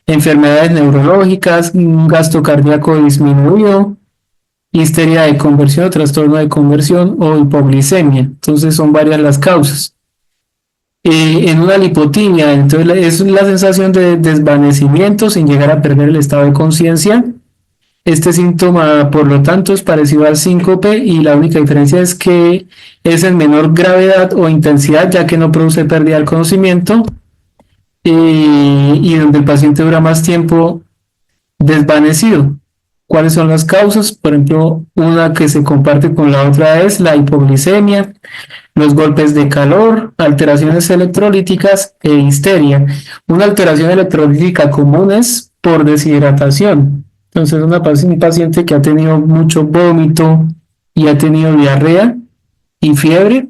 Enfermedades neurológicas, un gasto cardíaco disminuido, histeria de conversión, trastorno de conversión o hipoglicemia. Entonces son varias las causas. En una lipotimia, entonces es la sensación de desvanecimiento sin llegar a perder el estado de conciencia. Este síntoma, por lo tanto, es parecido al síncope y la única diferencia es que es en menor gravedad o intensidad, ya que no produce pérdida del conocimiento y donde el paciente dura más tiempo desvanecido. ¿Cuáles son las causas? Por ejemplo, una que se comparte con la otra es la hipoglicemia, los golpes de calor, alteraciones electrolíticas e histeria. Una alteración electrolítica común es por deshidratación. Entonces, un paciente que ha tenido mucho vómito y ha tenido diarrea y fiebre,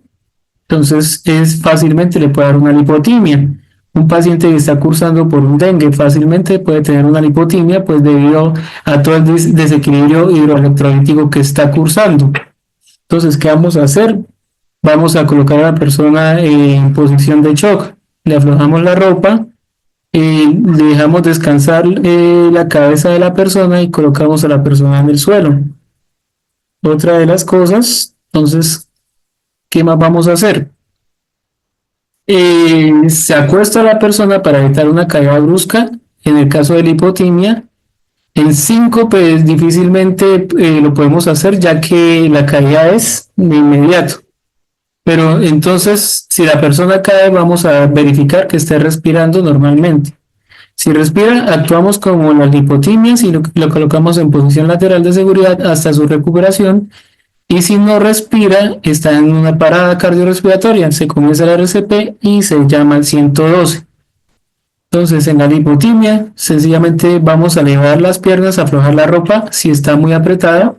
entonces fácilmente le puede dar una lipotimia. Un paciente que está cursando por un dengue fácilmente puede tener una lipotimia, pues debido a todo el desequilibrio hidroelectrolítico que está cursando. Entonces, ¿qué vamos a hacer? Vamos a colocar a la persona en posición de shock. Le aflojamos la ropa, le dejamos descansar la cabeza de la persona y colocamos a la persona en el suelo. Otra de las cosas, entonces, ¿qué más vamos a hacer? Se acuesta a la persona para evitar una caída brusca. En el caso de la hipotimia, en síncope difícilmente lo podemos hacer, ya que la caída es de inmediato. Pero entonces, si la persona cae, vamos a verificar que esté respirando normalmente. Si respira, actuamos como en las lipotimias y lo colocamos en posición lateral de seguridad hasta su recuperación. Y si no respira, está en una parada cardiorrespiratoria, se comienza el RCP y se llama el 112. Entonces, en la lipotimia, sencillamente vamos a elevar las piernas, aflojar la ropa si está muy apretada.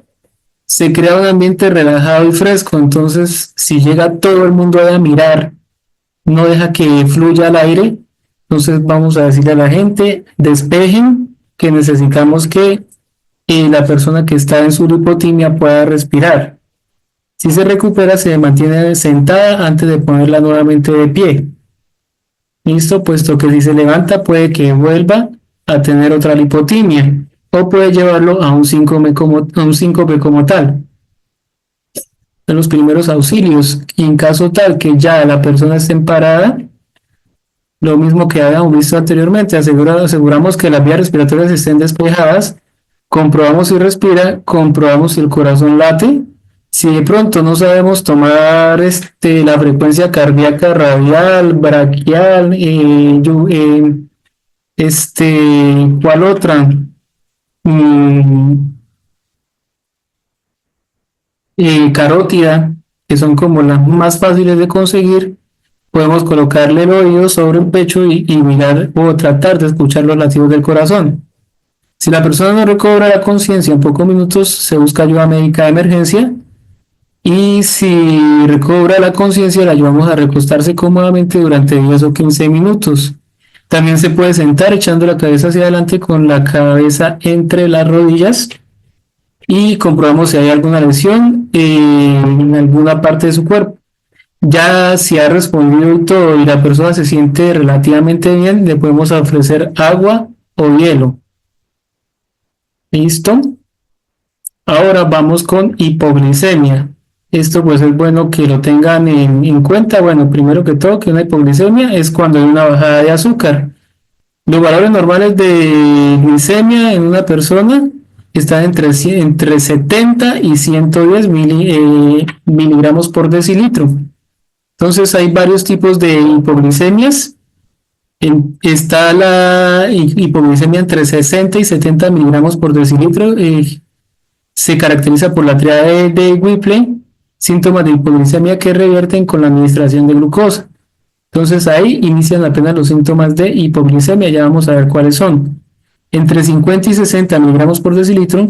Se crea un ambiente relajado y fresco, entonces si llega todo el mundo a mirar, no deja que fluya el aire, entonces vamos a decirle a la gente, despejen, que necesitamos que la persona que está en su lipotimia pueda respirar. Si se recupera, se mantiene sentada antes de ponerla nuevamente de pie. Listo, puesto que si se levanta puede que vuelva a tener otra lipotimia o puede llevarlo a un síncope como tal. De los primeros auxilios, y en caso tal que ya la persona esté en parada, lo mismo que habíamos visto anteriormente, aseguramos que las vías respiratorias estén despejadas, comprobamos si respira, comprobamos si el corazón late. Si de pronto no sabemos tomar la frecuencia cardíaca radial, braquial, ¿cuál otra? Carótida, que son como las más fáciles de conseguir, podemos colocarle el oído sobre el pecho y mirar o tratar de escuchar los latidos del corazón. Si la persona no recobra la conciencia en pocos minutos, se busca ayuda médica de emergencia. Y si recobra la conciencia, la ayudamos a recostarse cómodamente durante 10 o 15 minutos. También se puede sentar echando la cabeza hacia adelante con la cabeza entre las rodillas y comprobamos si hay alguna lesión en alguna parte de su cuerpo. Ya si ha respondido y todo y la persona se siente relativamente bien, le podemos ofrecer agua o hielo. ¿Listo? Ahora vamos con hipoglicemia. Esto pues es bueno que lo tengan en cuenta. Bueno, primero que todo, que una hipoglicemia es cuando hay una bajada de azúcar. Los valores normales de glicemia en una persona están entre 70 y 110 miligramos por decilitro. Entonces hay varios tipos de hipoglicemias. Está la hipoglicemia entre 60 y 70 miligramos por decilitro. Se caracteriza por la triada de Whipple, síntomas de hipoglicemia que revierten con la administración de glucosa. Entonces ahí inician apenas los síntomas de hipoglicemia, ya vamos a ver cuáles son. Entre 50 y 60 miligramos por decilitro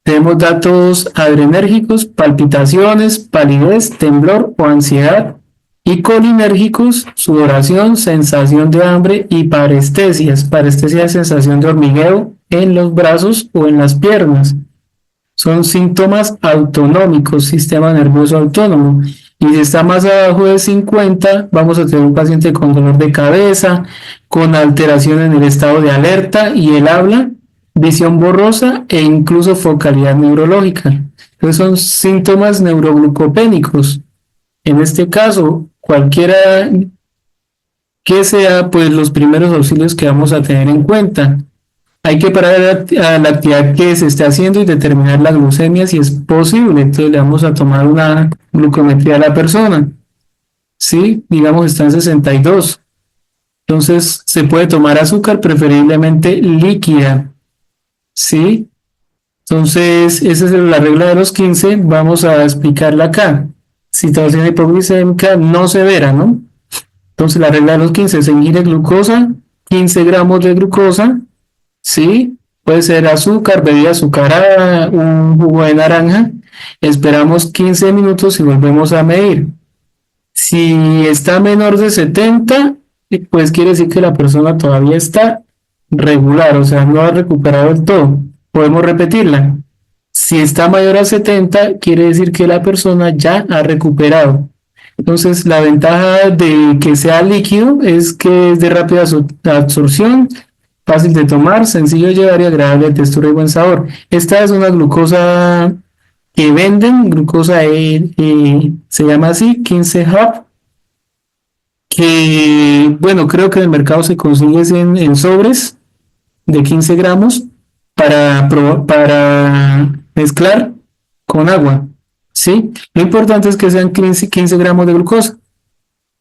tenemos datos adrenérgicos, palpitaciones, palidez, temblor o ansiedad, y colinérgicos, sudoración, sensación de hambre y parestesias. Parestesia es sensación de hormigueo en los brazos o en las piernas. Son síntomas autonómicos, sistema nervioso autónomo. Y si está más abajo de 50, vamos a tener un paciente con dolor de cabeza, con alteración en el estado de alerta y el habla, visión borrosa e incluso focalidad neurológica. Entonces son síntomas neuroglucopénicos. En este caso, cualquiera que sea, pues los primeros auxilios que vamos a tener en cuenta. Hay que parar a la actividad que se esté haciendo y determinar la glucemia si es posible. Entonces le vamos a tomar una glucometría a la persona. Sí, digamos está en 62. Entonces se puede tomar azúcar, preferiblemente líquida. Sí. Entonces esa es la regla de los 15. Vamos a explicarla acá. Situación hipoglicémica no severa, ¿no? Entonces la regla de los 15 es ingiere glucosa, 15 gramos de glucosa. Sí, puede ser azúcar, bebida azucarada, un jugo de naranja. Esperamos 15 minutos y volvemos a medir. Si está menor de 70, pues quiere decir que la persona todavía está regular, o sea, no ha recuperado del todo. Podemos repetirla. Si está mayor a 70, quiere decir que la persona ya ha recuperado. Entonces, la ventaja de que sea líquido es que es de rápida absorción, fácil de tomar, sencillo de llevar y agradable de textura y buen sabor. Esta es una glucosa que venden, glucosa se llama así, 15 Hub, que bueno, creo que en el mercado se consigue en sobres de 15 gramos para mezclar con agua, ¿sí? Lo importante es que sean 15 gramos de glucosa.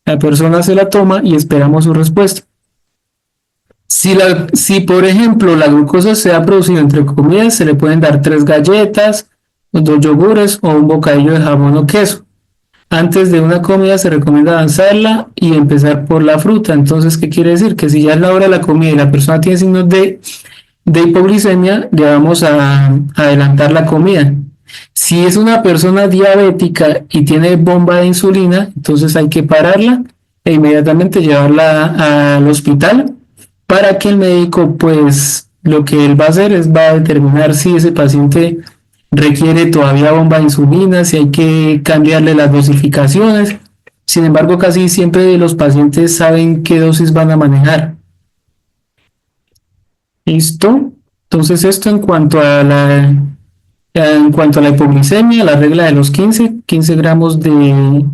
La persona se la toma y esperamos su respuesta. Si por ejemplo la glucosa se ha producido entre comidas, se le pueden dar 3 galletas, 2 yogures o un bocadillo de jamón o queso. Antes de una comida se recomienda avanzarla y empezar por la fruta. Entonces, ¿qué quiere decir? Que si ya es la hora de la comida y la persona tiene signos de hipoglicemia, le vamos a adelantar la comida. Si es una persona diabética y tiene bomba de insulina, entonces hay que pararla e inmediatamente llevarla al hospital para que el médico, pues, lo que él va a hacer es va a determinar si ese paciente requiere todavía bomba de insulina, si hay que cambiarle las dosificaciones. Sin embargo, casi siempre los pacientes saben qué dosis van a manejar. ¿Listo? Entonces esto en cuanto a la hipoglicemia, la regla de los 15 gramos de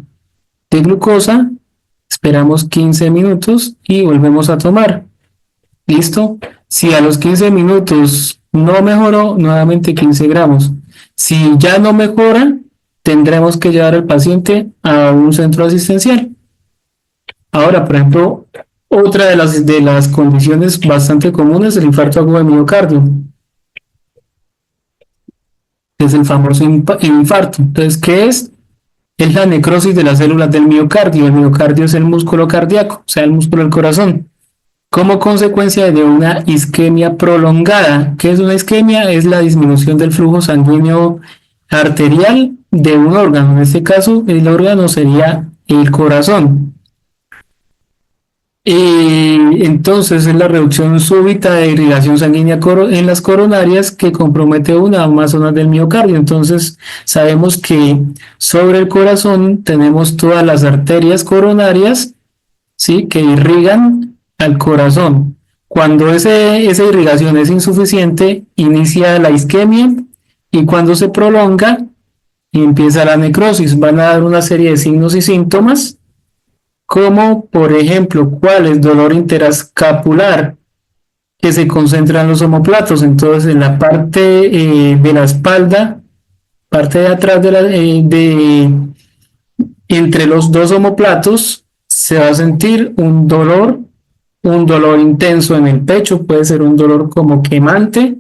glucosa, esperamos 15 minutos y volvemos a tomar. ¿Listo? Si a los 15 minutos no mejoró, nuevamente 15 gramos. Si ya no mejora, tendremos que llevar al paciente a un centro asistencial. Ahora, por ejemplo, otra de las condiciones bastante comunes es el infarto agudo de miocardio. Es el famoso infarto. Entonces, ¿qué es? Es la necrosis de las células del miocardio. El miocardio es el músculo cardíaco, o sea, el músculo del corazón. Como consecuencia de una isquemia prolongada. ¿Qué es una isquemia? Es la disminución del flujo sanguíneo arterial de un órgano. En este caso, el órgano sería el corazón. Entonces es la reducción súbita de irrigación sanguínea en las coronarias que compromete una o más zonas del miocardio. Entonces sabemos que sobre el corazón tenemos todas las arterias coronarias, ¿sí?, que irrigan al corazón. Cuando esa irrigación es insuficiente, inicia la isquemia, y cuando se prolonga, y empieza la necrosis. Van a dar una serie de signos y síntomas, como por ejemplo, ¿cuál es? Dolor interascapular, que se concentra en los omóplatos. Entonces, en la parte de la espalda, parte de atrás entre los dos omóplatos, se va a sentir un dolor intenso en el pecho, puede ser un dolor como quemante,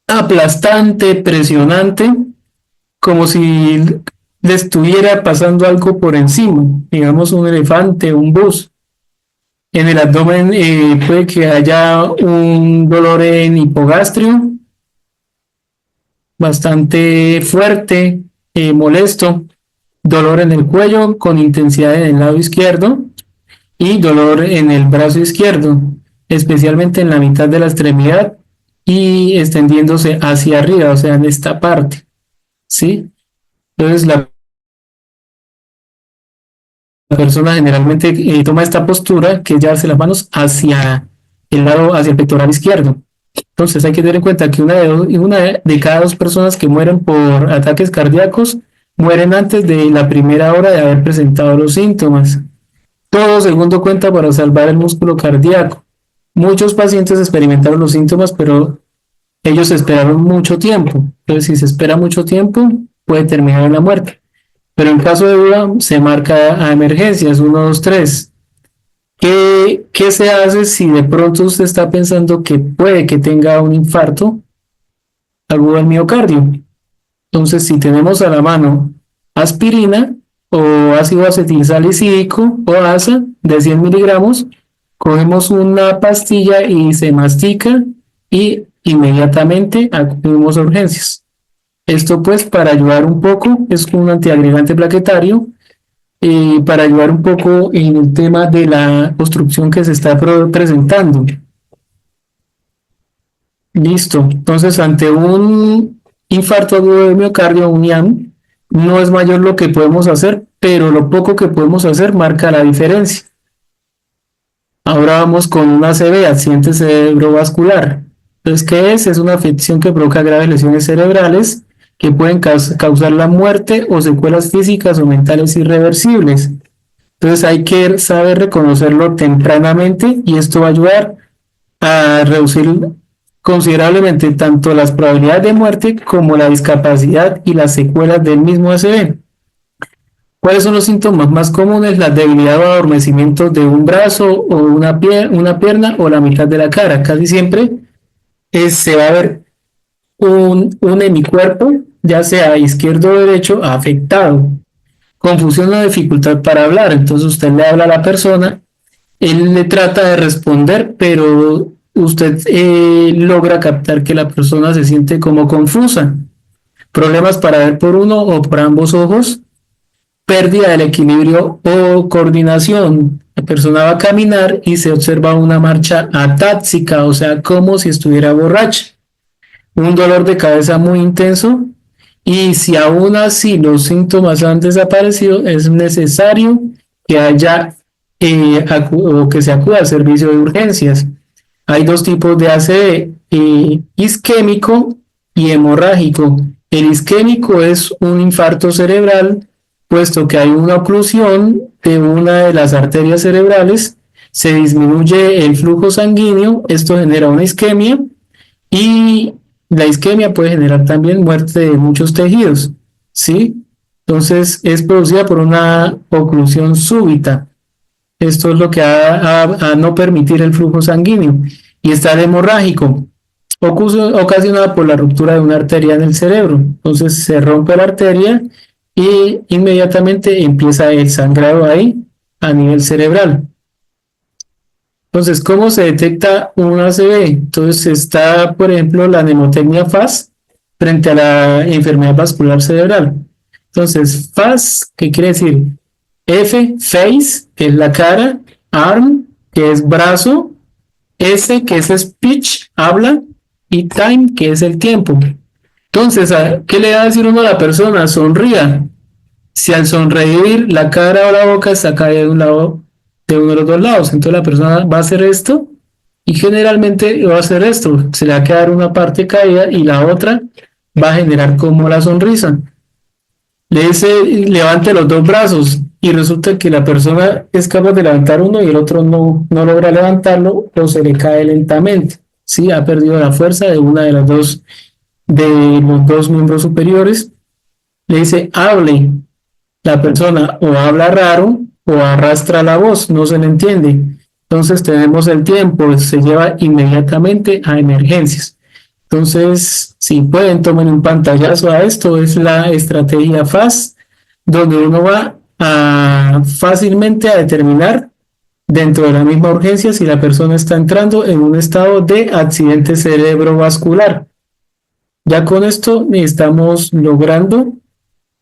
aplastante, presionante, como si le estuviera pasando algo por encima, digamos un elefante, un bus. En el abdomen puede que haya un dolor en hipogastrio, bastante fuerte, molesto, dolor en el cuello con intensidad en el lado izquierdo y dolor en el brazo izquierdo, especialmente en la mitad de la extremidad y extendiéndose hacia arriba, o sea, en esta parte, ¿sí? Entonces la persona generalmente toma esta postura, que es llevarse las manos hacia el lado, hacia el pectoral izquierdo. Entonces hay que tener en cuenta que una de cada dos personas que mueren por ataques cardíacos mueren antes de la primera hora de haber presentado los síntomas. Todo segundo cuenta para salvar el músculo cardíaco. Muchos pacientes experimentaron los síntomas, pero ellos esperaron mucho tiempo. Entonces, si se espera mucho tiempo, puede terminar en la muerte. Pero en caso de duda, se marca a emergencias, 1, 2, 3. ¿Qué se hace si de pronto usted está pensando que puede que tenga un infarto agudo del miocardio? Entonces, si tenemos a la mano aspirina o ácido acetilsalicílico o ASA de 100 miligramos, cogemos una pastilla y se mastica y inmediatamente acudimos a urgencias. Esto pues para ayudar un poco, es un antiagregante plaquetario, para ayudar un poco en el tema de la obstrucción que se está presentando. Listo. Entonces, ante un infarto agudo de miocardio, un IAM, no es mayor lo que podemos hacer, pero lo poco que podemos hacer marca la diferencia. Ahora vamos con una ACV, accidente cerebrovascular. Entonces, ¿qué es? Es una afección que provoca graves lesiones cerebrales que pueden causar la muerte o secuelas físicas o mentales irreversibles. Entonces hay que saber reconocerlo tempranamente y esto va a ayudar a reducir considerablemente tanto las probabilidades de muerte como la discapacidad y las secuelas del mismo ACV. ¿Cuáles son los síntomas más comunes? La debilidad o adormecimiento de un brazo o una pierna o la mitad de la cara. Casi siempre se va a ver un hemicuerpo, ya sea izquierdo o derecho, afectado. Confusión o dificultad para hablar. Entonces usted le habla a la persona, él le trata de responder, pero usted logra captar que la persona se siente como confusa. Problemas para ver por uno o por ambos ojos. Pérdida del equilibrio o coordinación. La persona va a caminar y se observa una marcha atáxica, o sea, como si estuviera borracha. Un dolor de cabeza muy intenso, y si aún así los síntomas han desaparecido, es necesario que haya o que se acuda al servicio de urgencias. Hay dos tipos de ACV, isquémico y hemorrágico. El isquémico es un infarto cerebral, puesto que hay una oclusión de una de las arterias cerebrales, se disminuye el flujo sanguíneo, esto genera una isquemia y la isquemia puede generar también muerte de muchos tejidos, ¿sí? Entonces es producida por una oclusión súbita. Esto es lo que a no permitir el flujo sanguíneo. Y está el hemorrágico, ocasionada por la ruptura de una arteria en el cerebro. Entonces se rompe la arteria y inmediatamente empieza el sangrado ahí a nivel cerebral. Entonces, ¿cómo se detecta un ACV? Entonces está, por ejemplo, la mnemotecnia FAS frente a la enfermedad vascular cerebral. Entonces, FAS, ¿qué quiere decir? F, face, que es la cara, arm, que es brazo, S, que es speech, habla, y time, que es el tiempo. Entonces, ¿qué le va a decir uno a la persona? Sonría. Si al sonreír la cara o la boca está caída de un lado, de uno de los dos lados, entonces la persona va a hacer esto y generalmente va a hacer esto, se le va a quedar una parte caída y la otra va a generar como la sonrisa. Le dice, levante los dos brazos y resulta que la persona es capaz de levantar uno y el otro no logra levantarlo o se le cae lentamente. Sí, ha perdido la fuerza de una de los dos miembros superiores. Le dice, hable. La persona o habla raro o arrastra la voz, no se le entiende. Entonces tenemos el tiempo, se lleva inmediatamente a emergencias. Entonces, si pueden, tomen un pantallazo a esto, es la estrategia FAST, donde uno va fácilmente a determinar dentro de la misma urgencia si la persona está entrando en un estado de accidente cerebrovascular. Ya con esto estamos logrando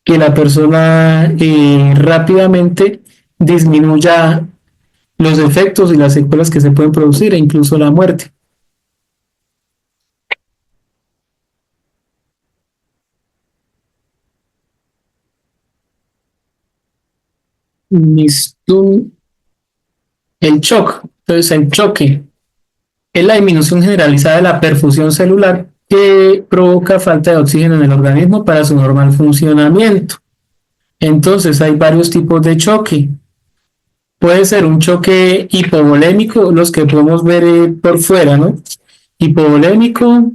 que la persona rápidamente disminuya los efectos y las secuelas que se pueden producir e incluso la muerte. Listo. El shock, entonces el choque es la disminución generalizada de la perfusión celular que provoca falta de oxígeno en el organismo para su normal funcionamiento. Entonces hay varios tipos de choque. Puede ser un choque hipovolémico, los que podemos ver por fuera, ¿no? Hipovolémico,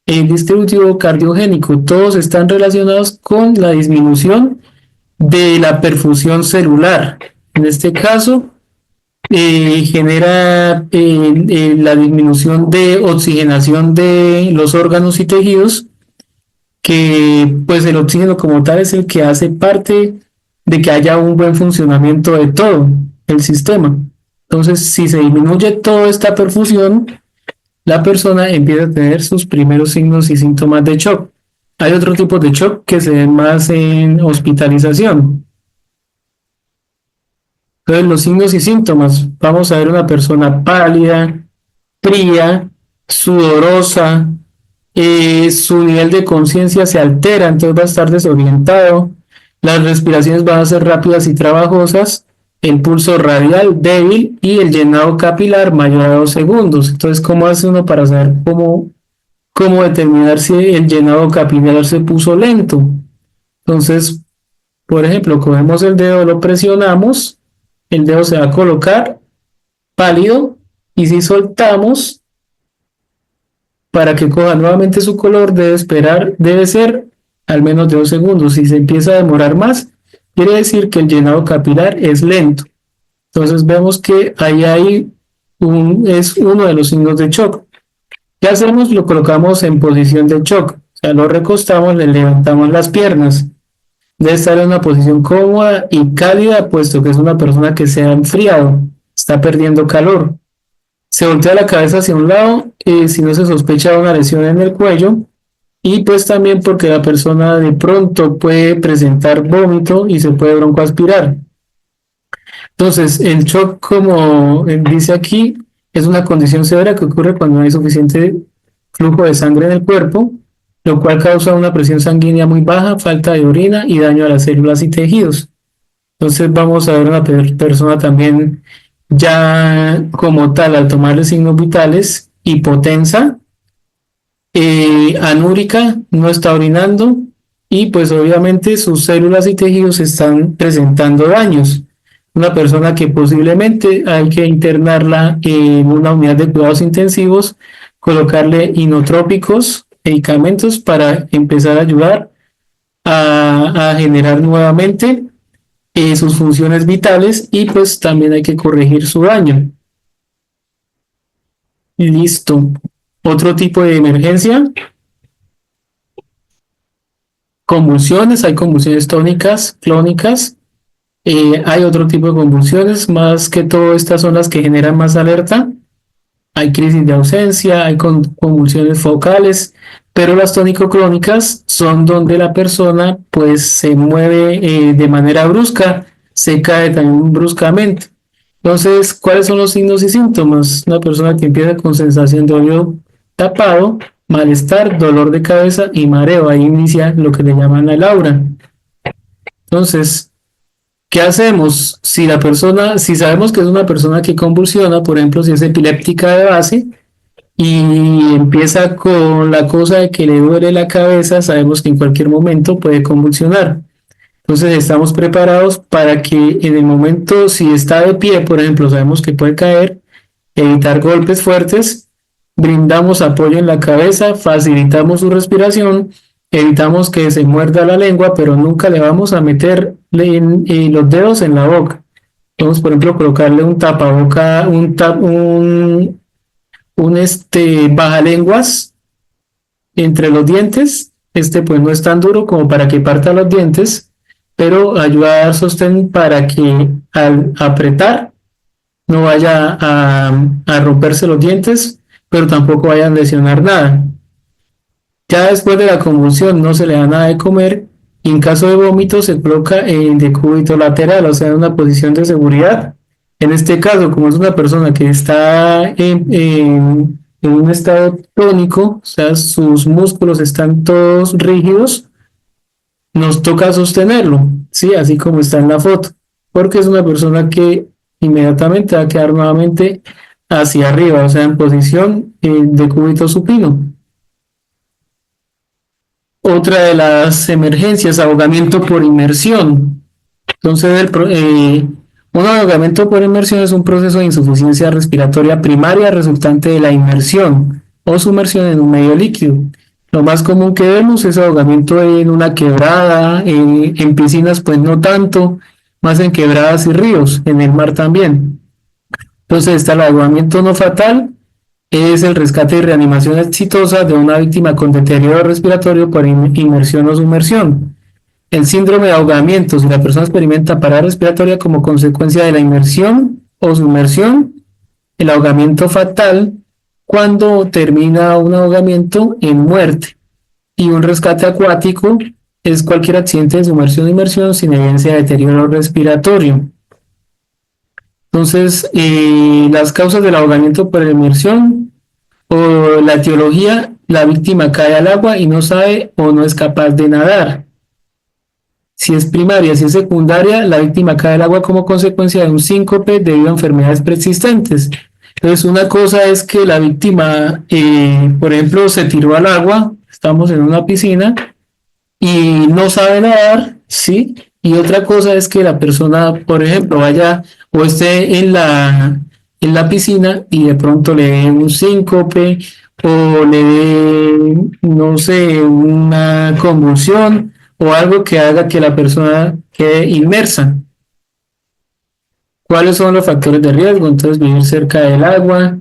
el distributivo cardiogénico, todos están relacionados con la disminución de la perfusión celular. En este caso, genera la disminución de oxigenación de los órganos y tejidos, que pues el oxígeno como tal es el que hace parte de que haya un buen funcionamiento de todo el sistema. Entonces, si se disminuye toda esta perfusión, la persona empieza a tener sus primeros signos y síntomas de shock. Hay otro tipo de shock que se ven más en hospitalización. Entonces, los signos y síntomas, vamos a ver una persona pálida, fría, sudorosa, su nivel de conciencia se altera, entonces va a estar desorientado, las respiraciones van a ser rápidas y trabajosas, el pulso radial débil y el llenado capilar mayor a 2 segundos. Entonces, ¿cómo hace uno para saber cómo determinar si el llenado capilar se puso lento? Entonces, por ejemplo, cogemos el dedo, lo presionamos, el dedo se va a colocar pálido y si soltamos para que coja nuevamente su color debe ser al menos de 2 segundos. Si se empieza a demorar más, quiere decir que el llenado capilar es lento. Entonces vemos que ahí es uno de los signos de shock. ¿Qué hacemos? Lo colocamos en posición de shock. O sea, lo recostamos, le levantamos las piernas. Debe estar en una posición cómoda y cálida, puesto que es una persona que se ha enfriado, está perdiendo calor. Se voltea la cabeza hacia un lado, si no se sospecha una lesión en el cuello, y pues también porque la persona de pronto puede presentar vómito y se puede broncoaspirar. Entonces, el shock, como dice aquí, es una condición severa que ocurre cuando no hay suficiente flujo de sangre en el cuerpo, lo cual causa una presión sanguínea muy baja, falta de orina y daño a las células y tejidos. Entonces vamos a ver una persona también ya como tal, al tomarle signos vitales, hipotensa, anúrica, no está orinando y pues obviamente sus células y tejidos están presentando daños. Una persona que posiblemente hay que internarla en una unidad de cuidados intensivos, colocarle inotrópicos, medicamentos para empezar a ayudar a generar nuevamente sus funciones vitales y pues también hay que corregir su daño. Listo. Otro tipo de emergencia. Convulsiones, hay convulsiones tónicas, clónicas. Hay otro tipo de convulsiones, más que todo estas son las que generan más alerta. Hay crisis de ausencia, hay convulsiones focales, pero las tónico-clónicas son donde la persona pues se mueve de manera brusca, se cae también bruscamente. Entonces, ¿cuáles son los signos y síntomas? Una persona que empieza con sensación de oído tapado, malestar, dolor de cabeza y mareo. Ahí inicia lo que le llaman el aura. Entonces, ¿qué hacemos? Si sabemos que es una persona que convulsiona, por ejemplo, si es epiléptica de base y empieza con la cosa de que le duele la cabeza, sabemos que en cualquier momento puede convulsionar. Entonces estamos preparados para que en el momento, si está de pie, por ejemplo, sabemos que puede caer, evitar golpes fuertes, brindamos apoyo en la cabeza, facilitamos su respiración, evitamos que se muerda la lengua, pero nunca le vamos a meter los dedos en la boca. Vamos, por ejemplo, colocarle un tapaboca, un bajalenguas entre los dientes. Pues no es tan duro como para que parta los dientes, pero ayuda a dar sostén para que al apretar no vaya a romperse los dientes, pero tampoco vaya a lesionar nada. Ya después de la convulsión no se le da nada de comer y en caso de vómito se coloca en decúbito lateral, o sea, en una posición de seguridad. En este caso, como es una persona que está en un estado tónico, o sea, sus músculos están todos rígidos, nos toca sostenerlo, ¿sí? Así como está en la foto, porque es una persona que inmediatamente va a quedar nuevamente hacia arriba, o sea, en posición de cúbito supino. Otra de las emergencias, ahogamiento por inmersión. Entonces, un ahogamiento por inmersión es un proceso de insuficiencia respiratoria primaria resultante de la inmersión o sumersión en un medio líquido. Lo más común que vemos es ahogamiento en una quebrada, en piscinas pues no tanto, más en quebradas y ríos, en el mar también. Entonces está el ahogamiento no fatal, es el rescate y reanimación exitosa de una víctima con deterioro respiratorio por inmersión o sumersión. El síndrome de ahogamiento, si la persona experimenta parada respiratoria como consecuencia de la inmersión o sumersión. El ahogamiento fatal, cuando termina un ahogamiento en muerte. Y un rescate acuático es cualquier accidente de sumersión o inmersión sin evidencia de deterioro respiratorio. Entonces, las causas del ahogamiento por inmersión o la etiología, la víctima cae al agua y no sabe o no es capaz de nadar. Si es primaria, si es secundaria, la víctima cae al agua como consecuencia de un síncope debido a enfermedades preexistentes. Entonces, una cosa es que la víctima, por ejemplo, se tiró al agua, estamos en una piscina y no sabe nadar, ¿sí? Y otra cosa es que la persona, por ejemplo, vaya o esté en la piscina y de pronto le dé un síncope o le dé, no sé, una convulsión o algo que haga que la persona quede inmersa. ¿Cuáles son los factores de riesgo? Entonces, vivir cerca del agua.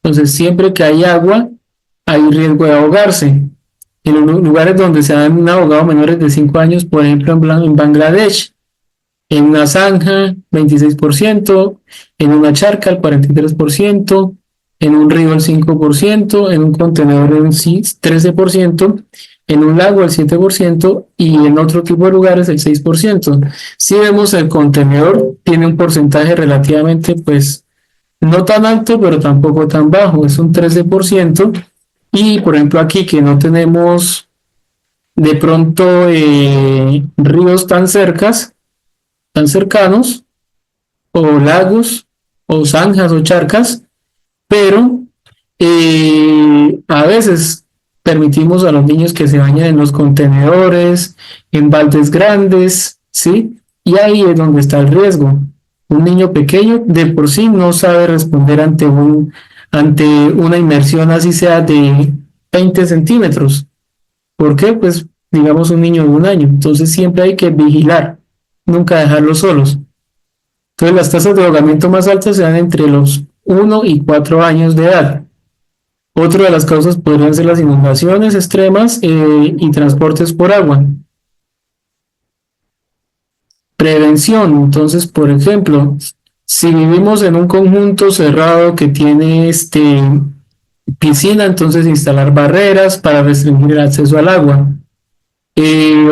Entonces, siempre que hay agua, hay riesgo de ahogarse. En lugares donde se han ahogado menores de 5 años, por ejemplo, en Bangladesh, en una zanja, 26%, en una charca, el 43%, en un río, el 5%, en un contenedor, el 13%, en un lago, el 7%, y en otro tipo de lugares, el 6%. Si vemos el contenedor, tiene un porcentaje relativamente, pues, no tan alto, pero tampoco tan bajo, es un 13%. Y, por ejemplo, aquí que no tenemos de pronto ríos tan cercanos, o lagos, o zanjas, o charcas, pero a veces permitimos a los niños que se bañen en los contenedores, en baldes grandes, ¿sí? Y ahí es donde está el riesgo. Un niño pequeño de por sí no sabe responder ante una inmersión así sea de 20 centímetros. ¿Por qué? Pues digamos un niño de 1 año. Entonces siempre hay que vigilar, nunca dejarlos solos. Entonces las tasas de ahogamiento más altas se dan entre los 1 y 4 años de edad. Otra de las causas podrían ser las inundaciones extremas y transportes por agua. Prevención. Entonces, por ejemplo, si vivimos en un conjunto cerrado que tiene piscina, entonces instalar barreras para restringir el acceso al agua.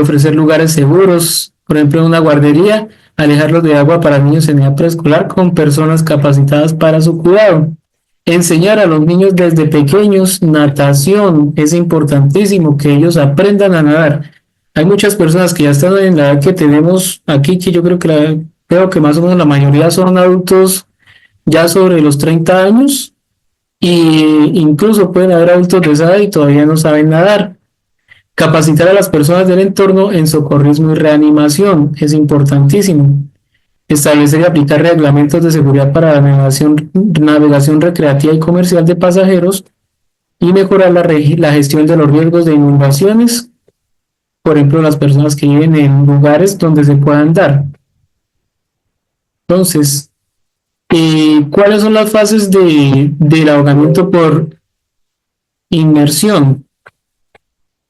Ofrecer lugares seguros, por ejemplo, en una guardería, alejarlos de agua para niños en edad preescolar con personas capacitadas para su cuidado. Enseñar a los niños desde pequeños natación, es importantísimo que ellos aprendan a nadar. Hay muchas personas que ya están en la edad que tenemos aquí, que yo creo que más o menos la mayoría son adultos ya sobre los 30 años, y incluso pueden haber adultos de esa edad y todavía no saben nadar. Capacitar a las personas del entorno en socorrismo y reanimación es importantísimo. Establecer y aplicar reglamentos de seguridad para la navegación recreativa y comercial de pasajeros y mejorar la gestión de los riesgos de inundaciones, por ejemplo, las personas que viven en lugares donde se puedan dar. Entonces, ¿cuáles son las fases del ahogamiento por inmersión?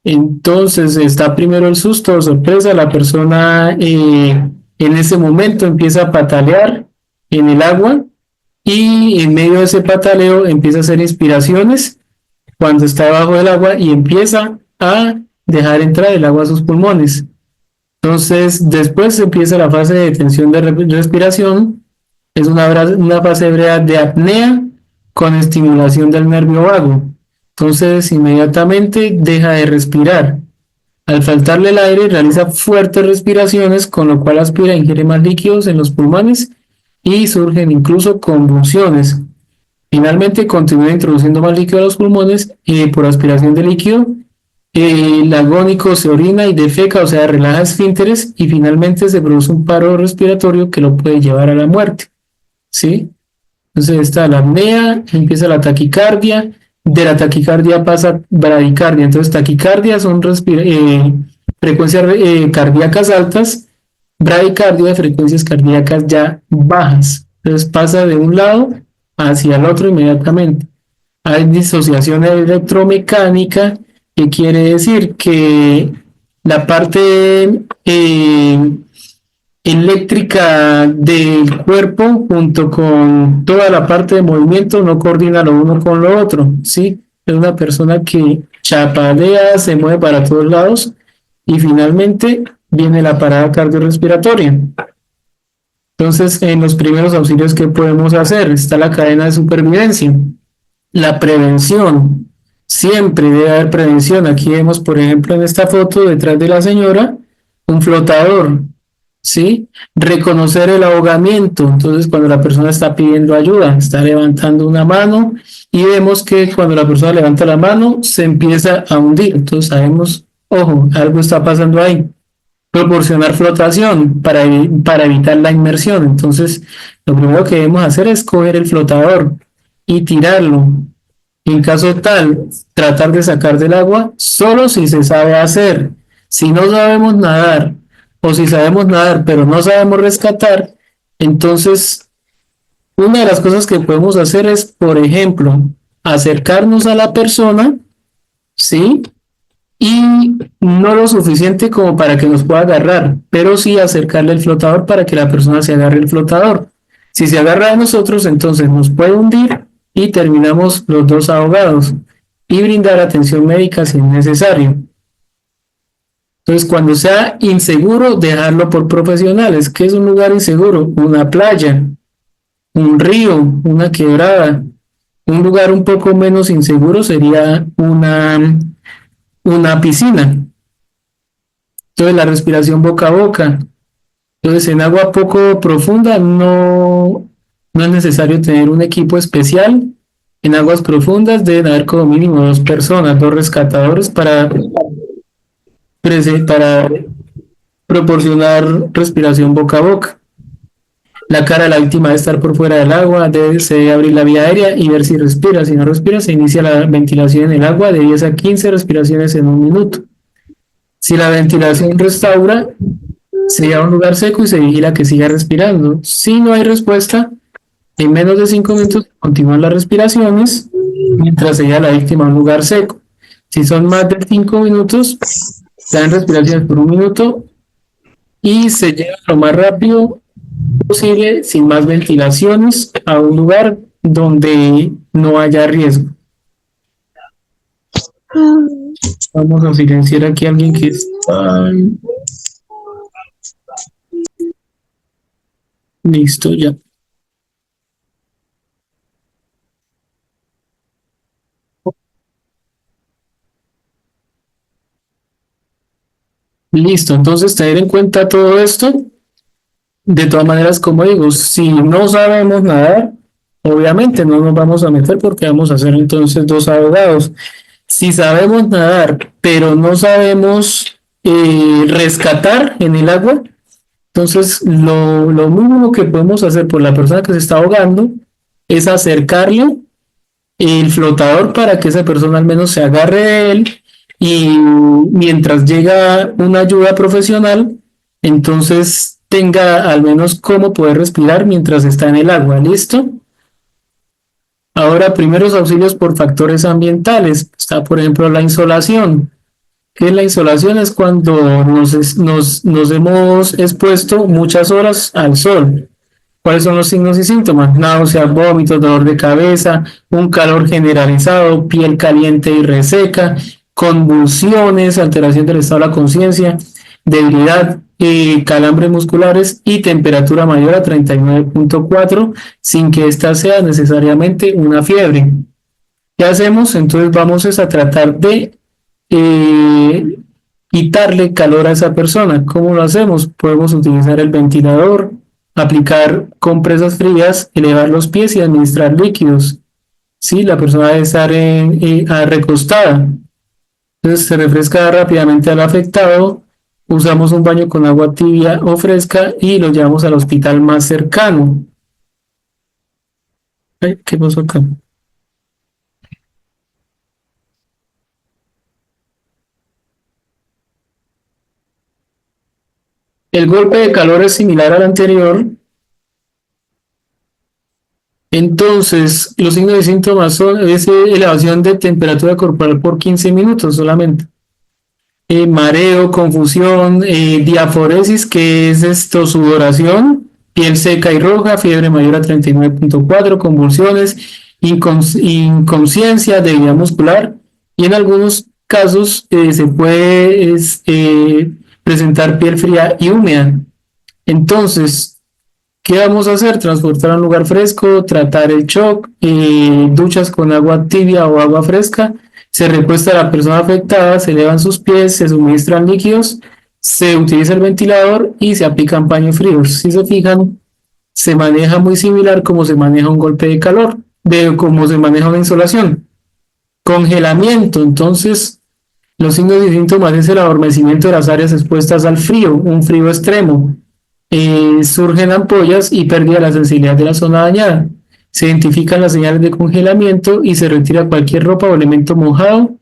Entonces está primero el susto o sorpresa, la persona en ese momento empieza a patalear en el agua y en medio de ese pataleo empieza a hacer inspiraciones cuando está debajo del agua y empieza a dejar entrar el agua a sus pulmones. Entonces después empieza la fase de detención de respiración, es una fase breve de apnea con estimulación del nervio vago. Entonces inmediatamente deja de respirar. Al faltarle el aire realiza fuertes respiraciones, con lo cual aspira e ingiere más líquidos en los pulmones y surgen incluso convulsiones. Finalmente continúa introduciendo más líquido a los pulmones y por aspiración de líquido el agónico se orina y defeca, o sea, relaja esfínteres y finalmente se produce un paro respiratorio que lo puede llevar a la muerte. ¿Sí? Entonces está la apnea, empieza la taquicardia, de la taquicardia pasa bradicardia. Entonces taquicardia son frecuencias cardíacas altas, bradicardia de frecuencias cardíacas ya bajas. Entonces pasa de un lado hacia el otro inmediatamente. Hay disociación electromecánica, que quiere decir que la parte eléctrica del cuerpo junto con toda la parte de movimiento no coordina lo uno con lo otro, ¿sí? Es una persona que chapalea, se mueve para todos lados y finalmente viene la parada cardiorrespiratoria. Entonces, en los primeros auxilios, ¿qué podemos hacer? Está la cadena de supervivencia, la prevención. Siempre debe haber prevención. Aquí vemos, por ejemplo, en esta foto, detrás de la señora, un flotador. ¿Sí? Reconocer el ahogamiento. Entonces, cuando la persona está pidiendo ayuda, está levantando una mano y vemos que cuando la persona levanta la mano, se empieza a hundir. Entonces, sabemos, ojo, algo está pasando ahí. Proporcionar flotación para evitar la inmersión. Entonces, lo primero que debemos hacer es coger el flotador y tirarlo. En caso tal, tratar de sacar del agua solo si se sabe hacer. Si no sabemos nadar, o si sabemos nadar pero no sabemos rescatar, entonces una de las cosas que podemos hacer es, por ejemplo, acercarnos a la persona, ¿sí? Y no lo suficiente como para que nos pueda agarrar, pero sí acercarle el flotador para que la persona se agarre el flotador. Si se agarra de nosotros, entonces nos puede hundir y terminamos los dos ahogados, y brindar atención médica si es necesario. Entonces, cuando sea inseguro, dejarlo por profesionales. ¿Qué es un lugar inseguro? Una playa, un río, una quebrada. Un lugar un poco menos inseguro sería una piscina. Entonces, la respiración boca a boca. Entonces, en agua poco profunda no es necesario tener un equipo especial. En aguas profundas deben haber como mínimo 2 personas, 2 rescatadores para proporcionar respiración boca a boca. La cara de la víctima debe estar por fuera del agua, se debe abrir la vía aérea y ver si respira. Si no respira, se inicia la ventilación en el agua de 10 a 15 respiraciones en un minuto. Si la ventilación restaura, se lleva a un lugar seco y se vigila que siga respirando. Si no hay respuesta, en menos de 5 minutos continúan las respiraciones mientras se lleva a la víctima a un lugar seco. Si son más de 5 minutos, se dan respiraciones por un minuto y se lleva lo más rápido posible, sin más ventilaciones, a un lugar donde no haya riesgo. Vamos a silenciar aquí a alguien que está... Listo, ya. Listo, entonces tener en cuenta todo esto. De todas maneras, como digo, si no sabemos nadar, obviamente no nos vamos a meter porque vamos a hacer entonces 2 ahogados. Si sabemos nadar, pero no sabemos rescatar en el agua, entonces lo mínimo que podemos hacer por la persona que se está ahogando es acercarle el flotador para que esa persona al menos se agarre de él y mientras llega una ayuda profesional, entonces tenga al menos cómo poder respirar mientras está en el agua. ¿Listo? Ahora, primeros auxilios por factores ambientales. Está, por ejemplo, la insolación. ¿Qué es la insolación? Es cuando nos hemos expuesto muchas horas al sol. ¿Cuáles son los signos y síntomas? Náuseas, vómitos, dolor de cabeza, un calor generalizado, piel caliente y reseca, convulsiones, alteración del estado de la conciencia, debilidad, calambres musculares y temperatura mayor a 39.4 sin que ésta sea necesariamente una fiebre. ¿Qué hacemos? Entonces vamos a tratar de eh, quitarle calor a esa persona. ¿Cómo lo hacemos? Podemos utilizar el ventilador, aplicar compresas frías, elevar los pies y administrar líquidos. Sí, la persona debe estar recostada. Entonces se refresca rápidamente al afectado, usamos un baño con agua tibia o fresca y lo llevamos al hospital más cercano. Ay, ¿qué pasó acá? El golpe de calor es similar al anterior. Entonces, los signos y síntomas son elevación de temperatura corporal por 15 minutos solamente. Mareo, confusión, diaforesis, que es esto, sudoración, piel seca y roja, fiebre mayor a 39.4, convulsiones, inconsciencia, debilidad muscular, y en algunos casos se puede presentar piel fría y húmeda. Entonces, ¿qué vamos a hacer? Transportar a un lugar fresco, tratar el shock, duchas con agua tibia o agua fresca, se recuesta a la persona afectada, se elevan sus pies, se suministran líquidos, se utiliza el ventilador y se aplican paños fríos. Si se fijan, se maneja muy similar como se maneja un golpe de calor, de cómo se maneja una insolación. Congelamiento, entonces, los signos y síntomas es el adormecimiento de las áreas expuestas al frío, un frío extremo. Surgen ampollas y pérdida de la sensibilidad de la zona dañada. Se identifican las señales de congelamiento y se retira cualquier ropa o elemento mojado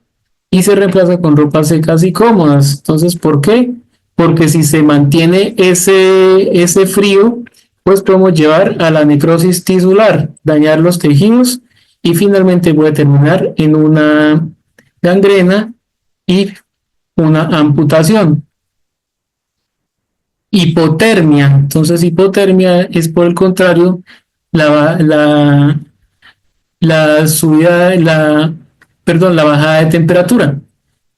y se reemplaza con ropas secas y cómodas. Entonces, ¿por qué? Porque si se mantiene ese frío, pues podemos llevar a la necrosis tisular, dañar los tejidos y finalmente puede terminar en una gangrena y una amputación. Hipotermia. Entonces, hipotermia es por el contrario la, la, la subida, perdón, la bajada de temperatura.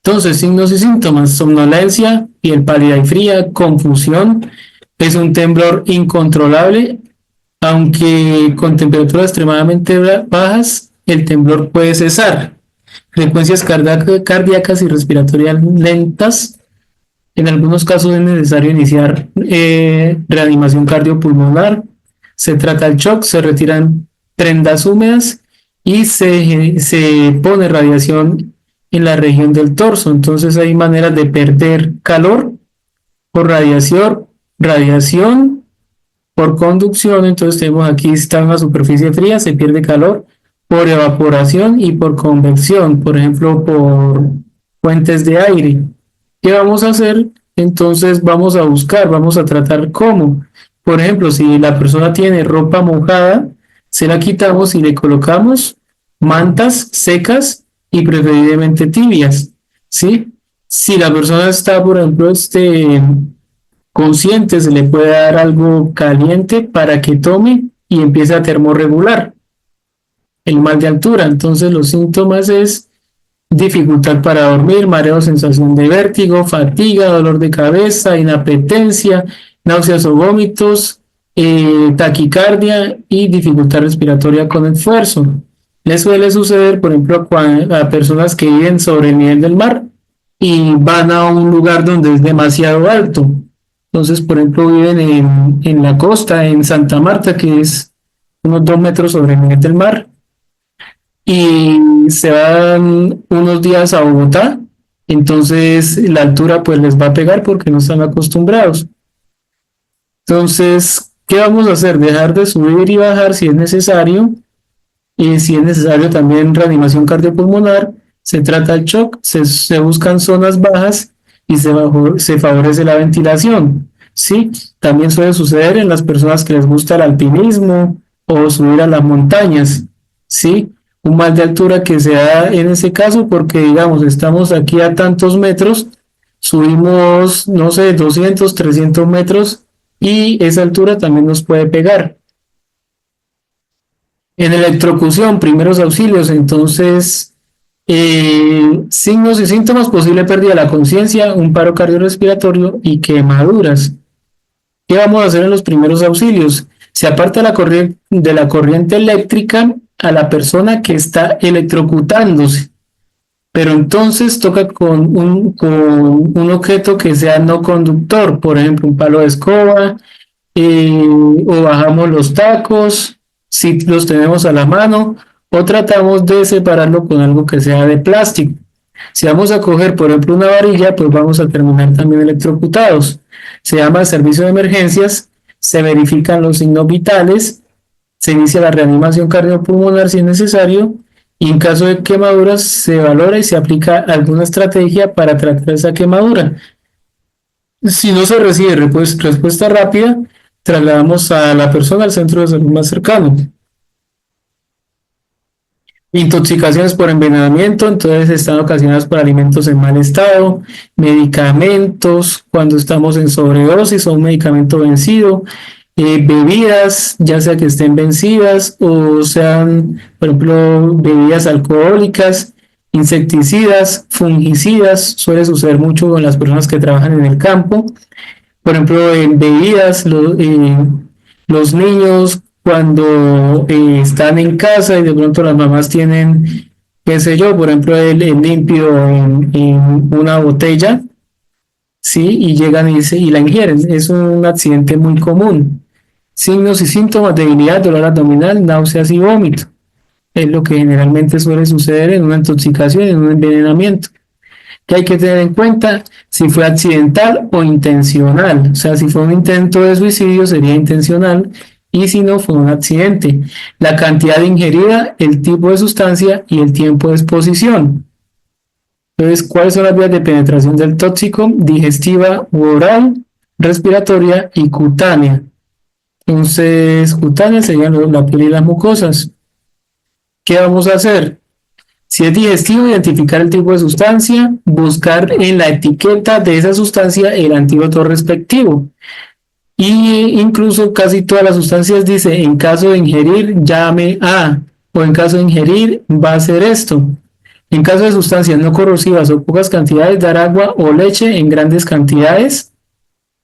Entonces, signos y síntomas: somnolencia, piel pálida y fría, confusión, es un temblor incontrolable, aunque con temperaturas extremadamente bajas, el temblor puede cesar. Frecuencias cardíacas y respiratorias lentas. En algunos casos es necesario iniciar reanimación cardiopulmonar. Se trata el shock, se retiran prendas húmedas y se pone radiación en la región del torso. Entonces hay maneras de perder calor por radiación por conducción. Entonces tenemos aquí está una superficie fría, se pierde calor por evaporación y por convección, por ejemplo, por fuentes de aire. ¿Qué vamos a hacer? Entonces vamos a buscar, vamos a tratar cómo. Por ejemplo, si la persona tiene ropa mojada, se la quitamos y le colocamos mantas secas y preferiblemente tibias, ¿sí? Si la persona está, por ejemplo, consciente, se le puede dar algo caliente para que tome y empiece a termorregular el mal de altura. Entonces los síntomas es dificultad para dormir, mareo, sensación de vértigo, fatiga, dolor de cabeza, inapetencia, náuseas o vómitos, taquicardia y dificultad respiratoria con esfuerzo. Le suele suceder, por ejemplo, a personas que viven sobre el nivel del mar y van a un lugar donde es demasiado alto. Entonces, por ejemplo, viven en la costa, en Santa Marta, que es unos 2 metros sobre el nivel del mar. y se van unos días a Bogotá, entonces la altura pues les va a pegar porque no están acostumbrados. Entonces, ¿qué vamos a hacer? Dejar de subir y bajar si es necesario, y si es necesario también reanimación cardiopulmonar. Se trata el shock, se buscan zonas bajas y se favorece la ventilación. Sí, también suele suceder en las personas que les gusta el alpinismo o subir a las montañas. Sí, un mal de altura que se da en ese caso porque, digamos, estamos aquí a tantos metros, subimos, no sé, 200, 300 metros y esa altura también nos puede pegar. En electrocución, primeros auxilios, entonces, signos y síntomas: posible pérdida de la conciencia, un paro cardiorrespiratorio y quemaduras. ¿Qué vamos a hacer en los primeros auxilios? Se aparta de la corriente eléctrica a la persona que está electrocutándose, pero entonces toca con un objeto que sea no conductor, por ejemplo, un palo de escoba, o bajamos los tacos, si los tenemos a la mano, o tratamos de separarlo con algo que sea de plástico. Si vamos a coger, por ejemplo, una varilla, pues vamos a terminar también electrocutados. Se llama servicio de emergencias, se verifican los signos vitales, se inicia la reanimación cardiopulmonar si es necesario, y en caso de quemaduras se valora y se aplica alguna estrategia para tratar esa quemadura. Si no se recibe respuesta rápida, trasladamos a la persona al centro de salud más cercano. Intoxicaciones por envenenamiento, entonces están ocasionadas por alimentos en mal estado, medicamentos, cuando estamos en sobredosis o un medicamento vencido, bebidas, ya sea que estén vencidas o sean, por ejemplo, bebidas alcohólicas, insecticidas, fungicidas, suele suceder mucho con las personas que trabajan en el campo. Por ejemplo, en bebidas, los niños cuando están en casa y de pronto las mamás tienen, qué sé yo, por ejemplo, el límpido en una botella, ¿sí? Y llegan y la ingieren. Es un accidente muy común. Signos y síntomas: debilidad, dolor abdominal, náuseas y vómito. Es lo que generalmente suele suceder en una intoxicación, en un envenenamiento. Que hay que tener en cuenta si fue accidental o intencional. O sea, si fue un intento de suicidio sería intencional, y si no, fue un accidente. La cantidad de ingerida, el tipo de sustancia y el tiempo de exposición. Entonces, ¿cuáles son las vías de penetración del tóxico? Digestiva u oral, respiratoria y cutánea. Entonces, cutánea serían la piel y las mucosas. ¿Qué vamos a hacer? Si es digestivo, identificar el tipo de sustancia, buscar en la etiqueta de esa sustancia el antídoto respectivo. Y incluso casi todas las sustancias dice: en caso de ingerir, llame a, o en caso de ingerir, va a hacer esto. En caso de sustancias no corrosivas o pocas cantidades, dar agua o leche en grandes cantidades,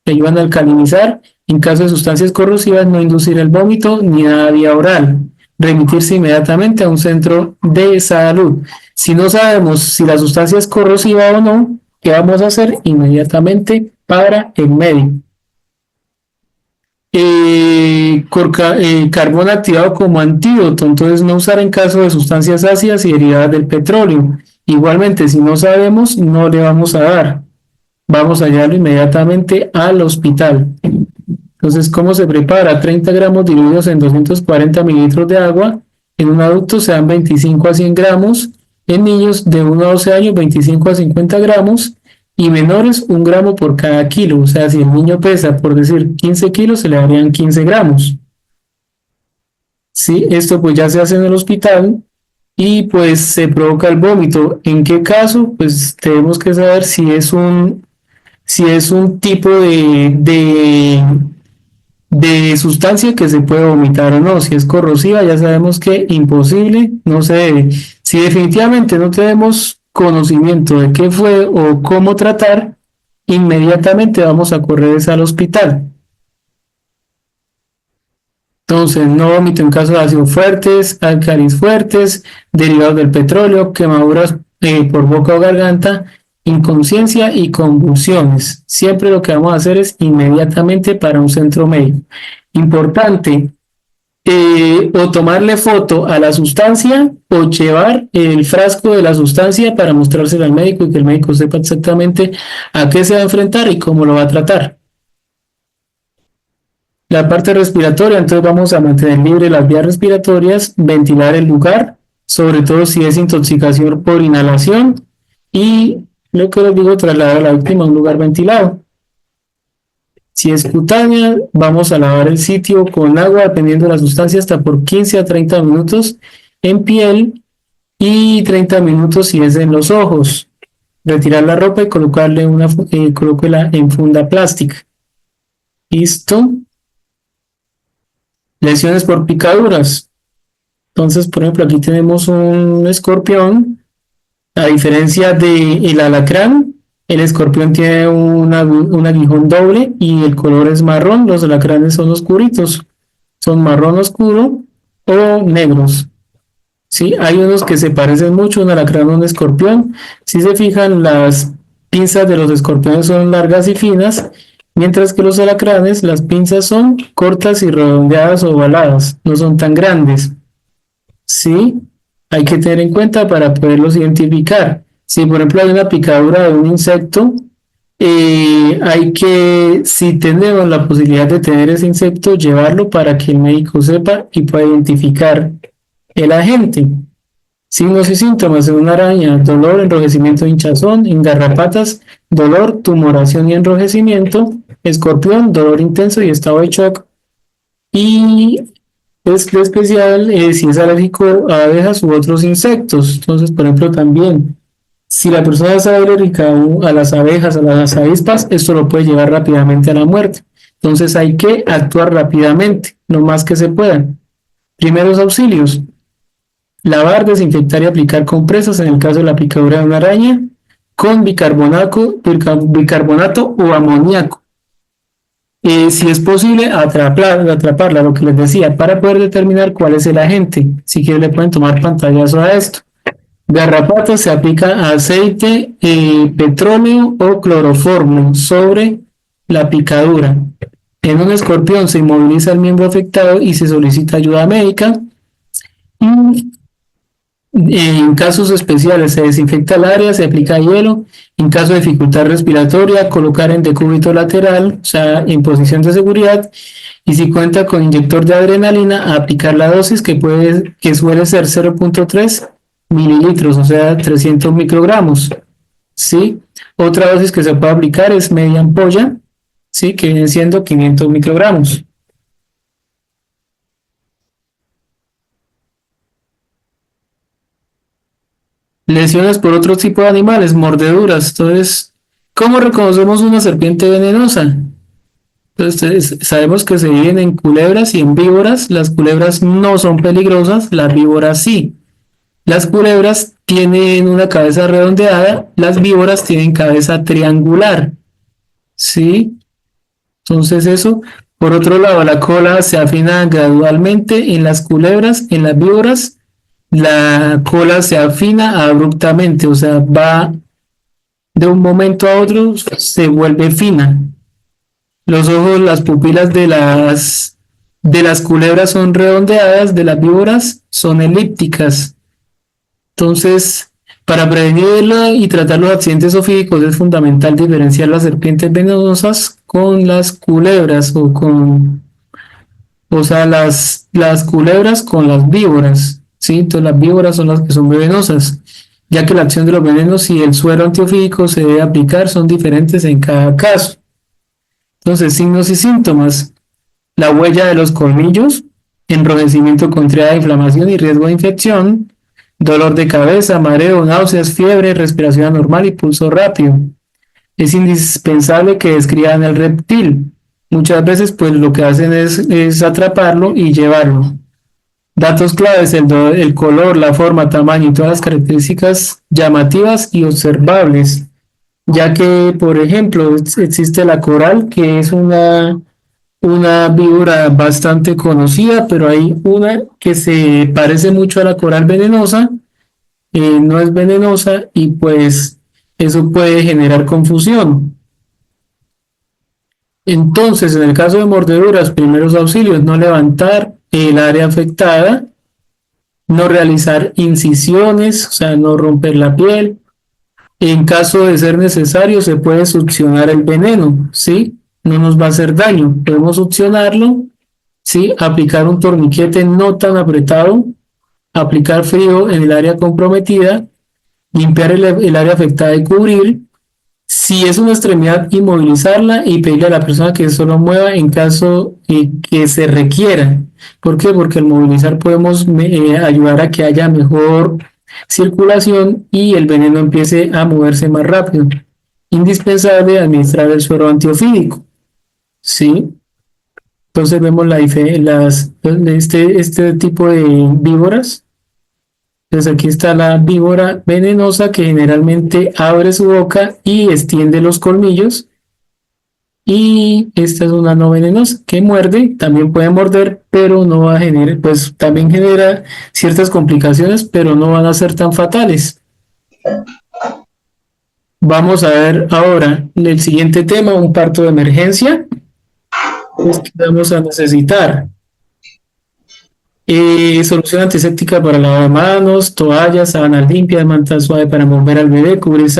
que ayudan a alcalinizar. En caso de sustancias corrosivas, no inducir el vómito ni nada vía oral. Remitirse inmediatamente a un centro de salud. Si no sabemos si la sustancia es corrosiva o no, ¿qué vamos a hacer? Inmediatamente para el médico. Carbón activado como antídoto, entonces no usar en caso de sustancias ácidas y derivadas del petróleo. Igualmente, si no sabemos, no le vamos a dar. Vamos a llevarlo inmediatamente al hospital. Entonces, ¿cómo se prepara? 30 gramos diluidos en 240 mililitros de agua. En un adulto se dan 25 a 100 gramos. En niños de 1 a 12 años, 25 a 50 gramos. Y menores, 1 gramo por cada kilo. O sea, si el niño pesa, por decir, 15 kilos, se le darían 15 gramos. Sí, esto pues ya se hace en el hospital y pues se provoca el vómito. ¿En qué caso? Pues tenemos que saber si es un tipo de sustancia que se puede vomitar o no. Si es corrosiva, ya sabemos que imposible, no se debe. Si definitivamente no tenemos conocimiento de qué fue o cómo tratar, inmediatamente vamos a correr al hospital. Entonces, no vómito en caso de ácidos fuertes, álcalis fuertes, derivados del petróleo, quemaduras por boca o garganta, inconsciencia y convulsiones. Siempre lo que vamos a hacer es inmediatamente para un centro médico. Importante, o tomarle foto a la sustancia o llevar el frasco de la sustancia para mostrárselo al médico y que el médico sepa exactamente a qué se va a enfrentar y cómo lo va a tratar. La parte respiratoria, entonces vamos a mantener libre las vías respiratorias, ventilar el lugar, sobre todo si es intoxicación por inhalación y lo que les digo, trasladar a la víctima a un lugar ventilado. Si es cutánea, vamos a lavar el sitio con agua, dependiendo de la sustancia, hasta por 15 a 30 minutos en piel y 30 minutos si es en los ojos. Retirar la ropa y colóquela en funda plástica. Listo. Lesiones por picaduras. Entonces, por ejemplo, aquí tenemos un escorpión. A diferencia del alacrán, el escorpión tiene un aguijón doble y el color es marrón. Los alacranes son oscuritos, son marrón oscuro o negros. ¿Sí? Hay unos que se parecen mucho, un alacrán o un escorpión. Si se fijan, las pinzas de los escorpiones son largas y finas, mientras que los alacranes, las pinzas son cortas y redondeadas o ovaladas, no son tan grandes. ¿Sí? Hay que tener en cuenta para poderlos identificar. Si por ejemplo hay una picadura de un insecto, si tenemos la posibilidad de tener ese insecto, llevarlo para que el médico sepa y pueda identificar el agente. Signos y síntomas en una araña: dolor, enrojecimiento, hinchazón; en garrapatas, dolor, tumoración y enrojecimiento; escorpión, dolor intenso y estado de shock. Y es lo especial si es alérgico a abejas u otros insectos. Entonces, por ejemplo, también, si la persona es alérgica a las abejas, a las avispas, esto lo puede llevar rápidamente a la muerte. Entonces hay que actuar rápidamente, lo más que se pueda. Primeros auxilios: lavar, desinfectar y aplicar compresas en el caso de la picadura de una araña con bicarbonato o amoníaco. Si es posible, atraparla, lo que les decía, para poder determinar cuál es el agente. Si quieren, le pueden tomar pantallazo a esto. Garrapatas, se aplica aceite, petróleo o cloroformo sobre la picadura. En un escorpión se inmoviliza el miembro afectado y se solicita ayuda médica. Y en casos especiales se desinfecta el área, se aplica hielo. En caso de dificultad respiratoria, colocar en decúbito lateral, o sea, en posición de seguridad. Y si cuenta con inyector de adrenalina, aplicar la dosis que suele ser 0.3 mililitros, o sea, 300 microgramos. ¿Sí? Otra dosis que se puede aplicar es media ampolla, ¿sí? Que vienen siendo 500 microgramos. Lesiones por otro tipo de animales, mordeduras. Entonces, ¿cómo reconocemos una serpiente venenosa? Entonces, sabemos que se dividen en culebras y en víboras. Las culebras no son peligrosas, las víboras sí. Las culebras tienen una cabeza redondeada, las víboras tienen cabeza triangular. ¿Sí? Entonces eso. Por otro lado, la cola se afina gradualmente en las culebras, en las víboras la cola se afina abruptamente, o sea, va de un momento a otro, se vuelve fina. Los ojos, las pupilas de las culebras son redondeadas, de las víboras son elípticas. Entonces, para prevenirla y tratar los accidentes zoofídicos es fundamental diferenciar las serpientes venenosas con las culebras o sea, las culebras con las víboras. ¿Sí? Entonces las víboras son las que son venenosas, ya que la acción de los venenos y el suero antiofídico se debe aplicar son diferentes en cada caso. Entonces, signos y síntomas: la huella de los colmillos, enrojecimiento con triada de inflamación y riesgo de infección, dolor de cabeza, mareo, náuseas, fiebre, respiración anormal y pulso rápido. Es indispensable que describan el reptil. Muchas veces pues lo que hacen es atraparlo y llevarlo. Datos claves: el color, la forma, tamaño y todas las características llamativas y observables, ya que, por ejemplo, existe la coral, que es una víbora bastante conocida, pero hay una que se parece mucho a la coral venenosa, no es venenosa y pues eso puede generar confusión. Entonces, en el caso de mordeduras, primeros auxilios: no levantar el área afectada, no realizar incisiones, o sea, no romper la piel. En caso de ser necesario, se puede succionar el veneno, ¿sí? No nos va a hacer daño. Podemos succionarlo, ¿sí? Aplicar un torniquete no tan apretado, aplicar frío en el área comprometida, limpiar el área afectada y cubrir. Si es una extremidad, inmovilizarla y pedirle a la persona que solo mueva en caso que se requiera. ¿Por qué? Porque al movilizar podemos ayudar a que haya mejor circulación y el veneno empiece a moverse más rápido. Indispensable administrar el suero antiofídico. ¿Sí? Entonces vemos este tipo de víboras. Entonces aquí está la víbora venenosa que generalmente abre su boca y extiende los colmillos. Y esta es una no venenosa que muerde, también puede morder, pero no va a generar, pues también genera ciertas complicaciones, pero no van a ser tan fatales. Vamos a ver ahora el siguiente tema, un parto de emergencia. Pues, ¿qué vamos a necesitar? Solución antiséptica para lavar manos, toallas, sábanas limpias, manta suave para envolver al bebé, cubrir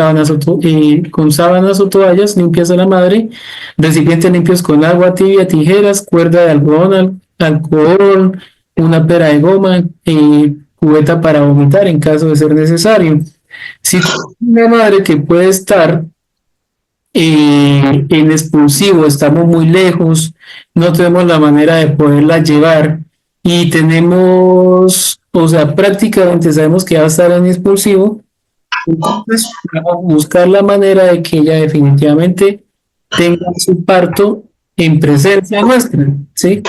con sábanas o toallas limpias a la madre, recipientes limpios con agua tibia, tijeras, cuerda de algodón, alcohol, una pera de goma, cubeta para vomitar en caso de ser necesario. Si una madre que puede estar en expulsivo, estamos muy lejos, no tenemos la manera de poderla llevar y tenemos, o sea, prácticamente sabemos que va a estar en expulsivo, entonces vamos a buscar la manera de que ella definitivamente tenga su parto en presencia nuestra, ¿sí?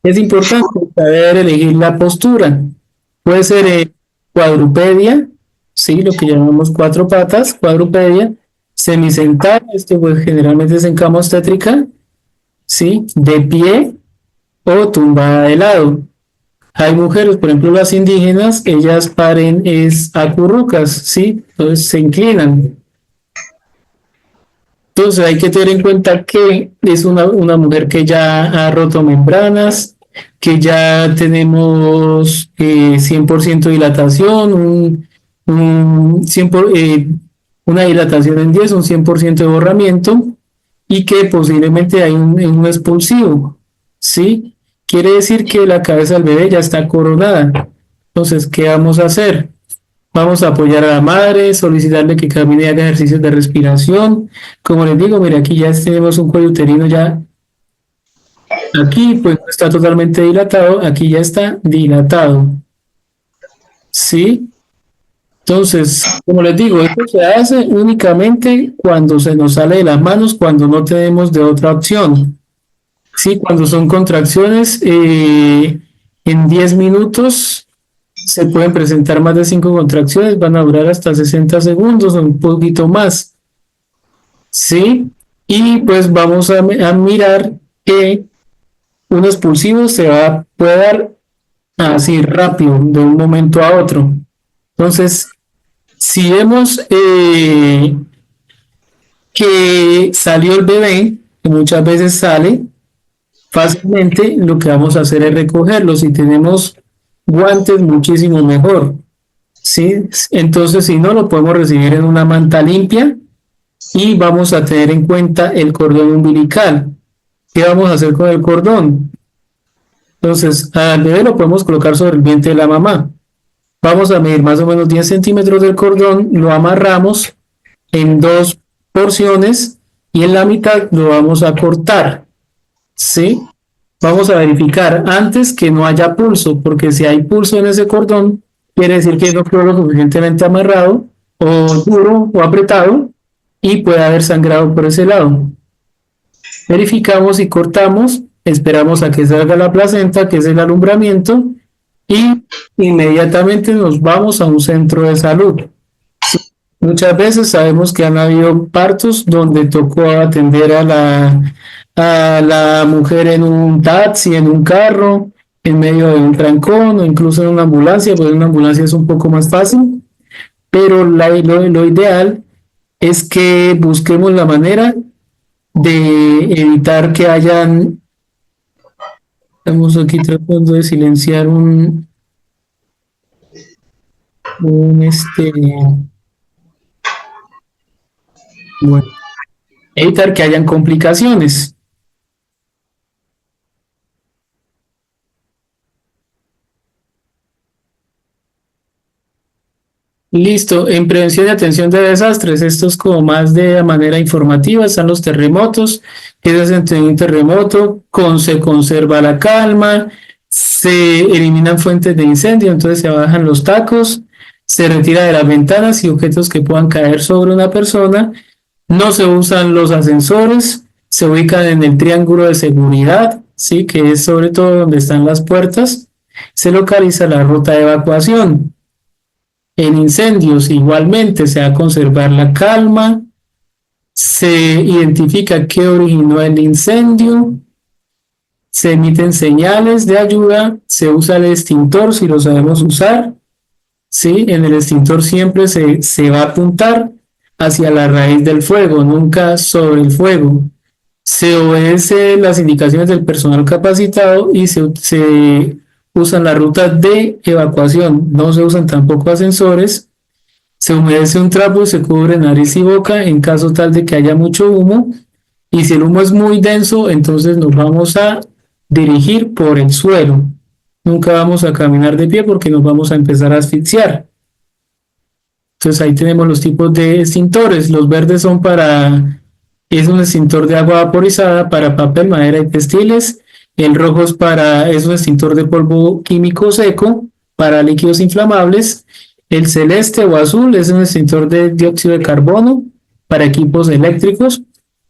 Es importante saber elegir la postura. Puede ser cuadrupedia, ¿sí? Lo que llamamos cuatro patas, cuadrupedia, semisentada, esto pues generalmente es en cama obstétrica, ¿sí? De pie o tumbada de lado. Hay mujeres, por ejemplo, las indígenas, ellas paren es acurrucas, ¿sí? Entonces se inclinan. Entonces hay que tener en cuenta que es una mujer que ya ha roto membranas, que ya tenemos 100% dilatación, una dilatación en 10, un 100% de borramiento y que posiblemente hay un expulsivo, ¿sí? Quiere decir que la cabeza del bebé ya está coronada. Entonces, ¿qué vamos a hacer? Vamos a apoyar a la madre, solicitarle que camine y haga ejercicios de respiración. Como les digo, mira, aquí ya tenemos un cuello uterino ya. Aquí pues no está totalmente dilatado, aquí ya está dilatado. ¿Sí? Entonces, como les digo, esto se hace únicamente cuando se nos sale de las manos, cuando no tenemos de otra opción. Sí, cuando son contracciones, en 10 minutos se pueden presentar más de 5 contracciones, van a durar hasta 60 segundos o un poquito más. ¿Sí? Y pues vamos a mirar que un expulsivo puede dar así rápido, de un momento a otro. Entonces, si vemos que salió el bebé, que muchas veces sale fácilmente, lo que vamos a hacer es recogerlo. Si tenemos guantes, muchísimo mejor. ¿Sí? Entonces, si no, lo podemos recibir en una manta limpia y vamos a tener en cuenta el cordón umbilical. ¿Qué vamos a hacer con el cordón? Entonces, al bebé lo podemos colocar sobre el vientre de la mamá. Vamos a medir más o menos 10 centímetros del cordón, lo amarramos en 2 porciones y en la mitad lo vamos a cortar. ¿Sí? Vamos a verificar antes que no haya pulso, porque si hay pulso en ese cordón, quiere decir que no quedó lo suficientemente amarrado o duro o apretado y puede haber sangrado por ese lado. Verificamos y cortamos, esperamos a que salga la placenta, que es el alumbramiento, y inmediatamente nos vamos a un centro de salud. Muchas veces sabemos que han habido partos donde tocó atender a la mujer en un taxi, en un carro, en medio de un trancón o incluso en una ambulancia, pues en una ambulancia es un poco más fácil, pero lo ideal es que busquemos la manera de evitar que hayan Estamos aquí tratando de silenciar bueno, evitar que hayan complicaciones. Listo, en prevención y atención de desastres, esto es como más de manera informativa, están los terremotos, qué se hace ante un terremoto, se conserva la calma, se eliminan fuentes de incendio, entonces se bajan los tacos, se retira de las ventanas y objetos que puedan caer sobre una persona, no se usan los ascensores, se ubican en el triángulo de seguridad, ¿sí? Que es sobre todo donde están las puertas, se localiza la ruta de evacuación. En incendios igualmente se va a conservar la calma, se identifica qué originó el incendio, se emiten señales de ayuda, se usa el extintor si lo sabemos usar, ¿sí? En el extintor siempre se va a apuntar hacia la raíz del fuego, nunca sobre el fuego. Se obedece las indicaciones del personal capacitado y se usan las rutas de evacuación, no se usan tampoco ascensores. Se humedece un trapo y se cubre nariz y boca en caso tal de que haya mucho humo. Y si el humo es muy denso, entonces nos vamos a dirigir por el suelo. Nunca vamos a caminar de pie porque nos vamos a empezar a asfixiar. Entonces ahí tenemos los tipos de extintores. Los verdes son es un extintor de agua vaporizada para papel, madera y textiles. El rojo es un extintor de polvo químico seco para líquidos inflamables. El celeste o azul es un extintor de dióxido de carbono para equipos eléctricos.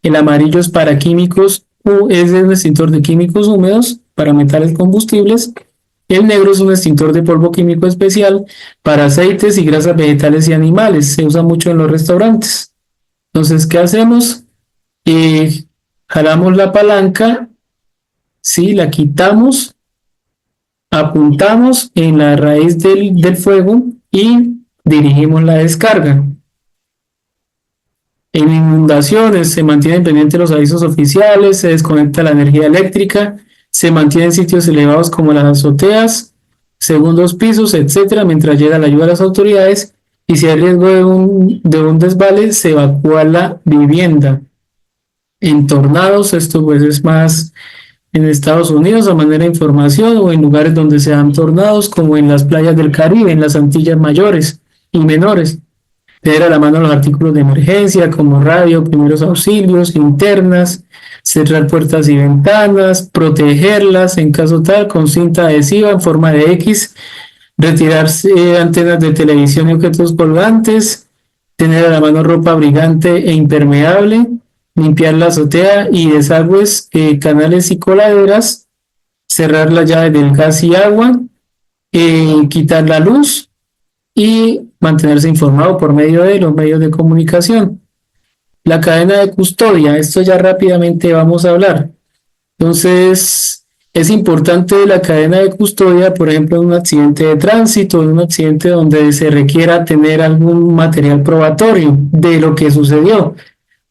El amarillo es para químicos, es un extintor de químicos húmedos para metales combustibles. El negro es un extintor de polvo químico especial para aceites y grasas vegetales y animales. Se usa mucho en los restaurantes. Entonces, ¿qué hacemos? Jalamos la palanca, ¿sí? La quitamos, apuntamos en la raíz del fuego y dirigimos la descarga. En inundaciones se mantienen pendientes los avisos oficiales, se desconecta la energía eléctrica, se mantiene en sitios elevados como las azoteas, segundos pisos, etcétera, mientras llega la ayuda de las autoridades y si hay riesgo de un desvale, se evacúa la vivienda. En tornados, esto pues es más en Estados Unidos a manera de información o en lugares donde se dan tornados como en las playas del Caribe, en las Antillas mayores y menores. Tener a la mano los artículos de emergencia como radio, primeros auxilios, linternas, cerrar puertas y ventanas, protegerlas en caso tal con cinta adhesiva en forma de X, retirar antenas de televisión y objetos colgantes, tener a la mano ropa abrigante e impermeable, limpiar la azotea y desagües, canales y coladeras, cerrar las llaves del gas y agua, quitar la luz y mantenerse informado por medio de los medios de comunicación. La cadena de custodia, esto ya rápidamente vamos a hablar. Entonces, es importante la cadena de custodia, por ejemplo, en un accidente de tránsito, en un accidente donde se requiera tener algún material probatorio de lo que sucedió.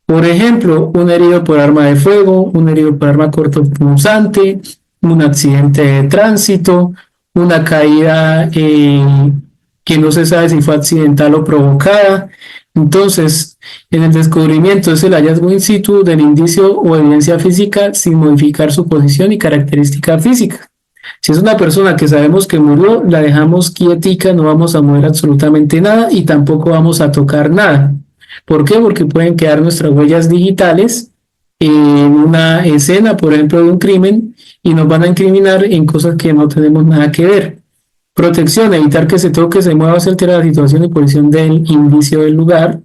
Por ejemplo, un herido por arma de fuego, un herido por arma cortopunzante, un accidente de tránsito, una caída que no se sabe si fue accidental o provocada. Entonces, en el descubrimiento es el hallazgo in situ del indicio o evidencia física sin modificar su posición y característica física. Si es una persona que sabemos que murió, la dejamos quietica, no vamos a mover absolutamente nada y tampoco vamos a tocar nada. ¿Por qué? Porque pueden quedar nuestras huellas digitales en una escena, por ejemplo, de un crimen y nos van a incriminar en cosas que no tenemos nada que ver. Protección, evitar que se toque, se mueva o se altere la situación y posición del indicio del lugar.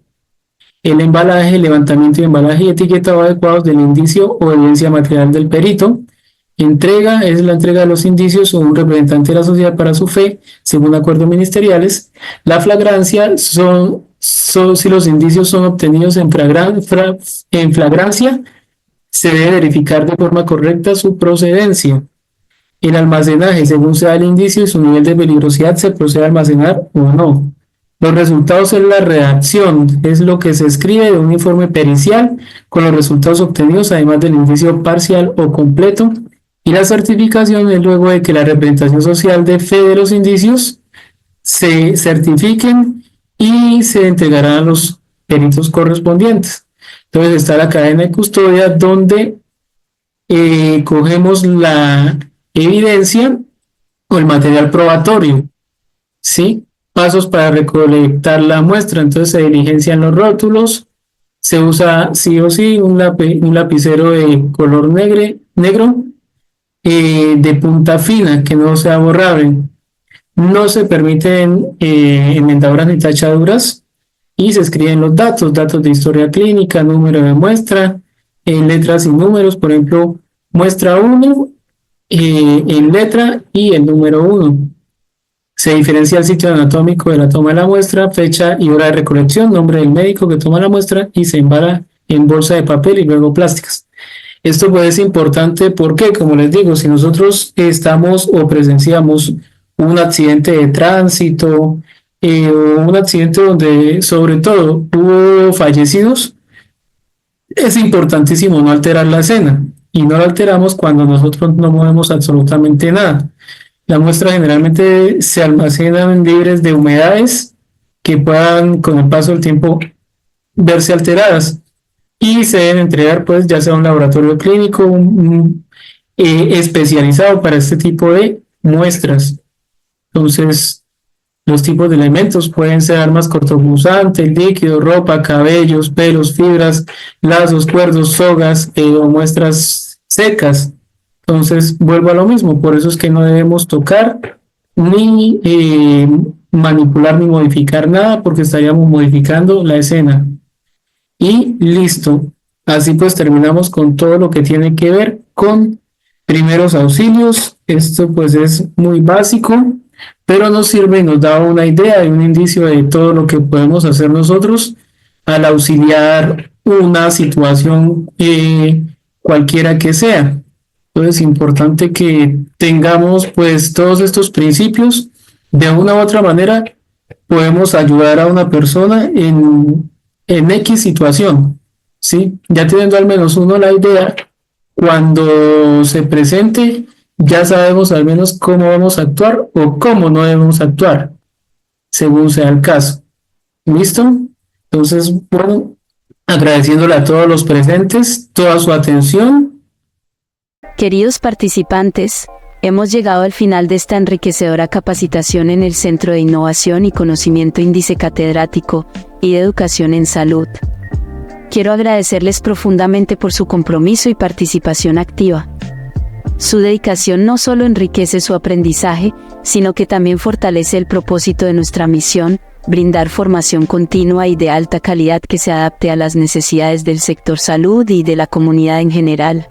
El embalaje, levantamiento y embalaje y etiquetado adecuados del indicio o evidencia material del perito. Entrega es la entrega de los indicios o un representante de la sociedad para su fe, según acuerdos ministeriales. La flagrancia si los indicios son obtenidos en flagrancia, se debe verificar de forma correcta su procedencia. El almacenaje, según sea el indicio y su nivel de peligrosidad, se procede a almacenar o no. Los resultados es la redacción, es lo que se escribe de un informe pericial con los resultados obtenidos, además del indicio parcial o completo. Y la certificación es luego de que la representación social de fe de los indicios se certifiquen y se entregarán a los peritos correspondientes. Entonces está la cadena de custodia donde cogemos la evidencia o el material probatorio, ¿sí? Pasos para recolectar la muestra. Entonces se diligencian los rótulos, se usa sí o sí un lapicero de color negro de punta fina que no sea borrable. No se permiten enmendaduras ni tachaduras y se escriben los datos de historia clínica, número de muestra, en letras y números, por ejemplo, muestra 1 en letra y el número 1. Se diferencia el sitio anatómico de la toma de la muestra, fecha y hora de recolección, nombre del médico que toma la muestra y se embala en bolsa de papel y luego plásticas. Esto puede ser importante porque, como les digo, si nosotros estamos o presenciamos un accidente de tránsito o un accidente donde sobre todo hubo fallecidos, es importantísimo no alterar la escena y no la alteramos cuando nosotros no movemos absolutamente nada. La muestra generalmente se almacenan libres de humedades que puedan con el paso del tiempo verse alteradas y se deben entregar pues ya sea a un laboratorio clínico especializado para este tipo de muestras. Entonces, los tipos de elementos pueden ser armas cortopunzantes, líquidos, ropa, cabellos, pelos, fibras, lazos, cuerdos, sogas o muestras secas. Entonces, vuelvo a lo mismo, por eso es que no debemos tocar ni manipular ni modificar nada porque estaríamos modificando la escena. Y listo. Así pues terminamos con todo lo que tiene que ver con primeros auxilios. Esto pues es muy básico, pero nos sirve y nos da una idea y un indicio de todo lo que podemos hacer nosotros al auxiliar una situación cualquiera que sea. Entonces es importante que tengamos pues todos estos principios. De una u otra manera podemos ayudar a una persona en X situación, ¿sí? Ya teniendo al menos uno la idea, cuando se presente ya sabemos al menos cómo vamos a actuar o cómo no debemos actuar, según sea el caso. ¿Listo? Entonces, bueno, agradeciéndole a todos los presentes toda su atención. Queridos participantes, hemos llegado al final de esta enriquecedora capacitación en el Centro de Innovación y Conocimiento Índice Catedrático y de Educación en Salud. Quiero agradecerles profundamente por su compromiso y participación activa. Su dedicación no solo enriquece su aprendizaje, sino que también fortalece el propósito de nuestra misión, brindar formación continua y de alta calidad que se adapte a las necesidades del sector salud y de la comunidad en general.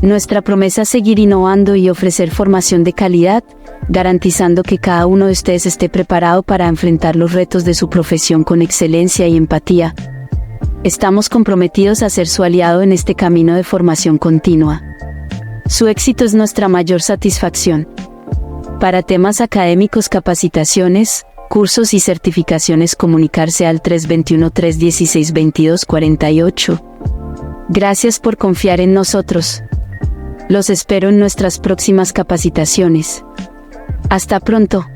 Nuestra promesa es seguir innovando y ofrecer formación de calidad, garantizando que cada uno de ustedes esté preparado para enfrentar los retos de su profesión con excelencia y empatía. Estamos comprometidos a ser su aliado en este camino de formación continua. Su éxito es nuestra mayor satisfacción. Para temas académicos, capacitaciones, cursos y certificaciones, comunicarse al 321-316-2248. Gracias por confiar en nosotros. Los espero en nuestras próximas capacitaciones. Hasta pronto.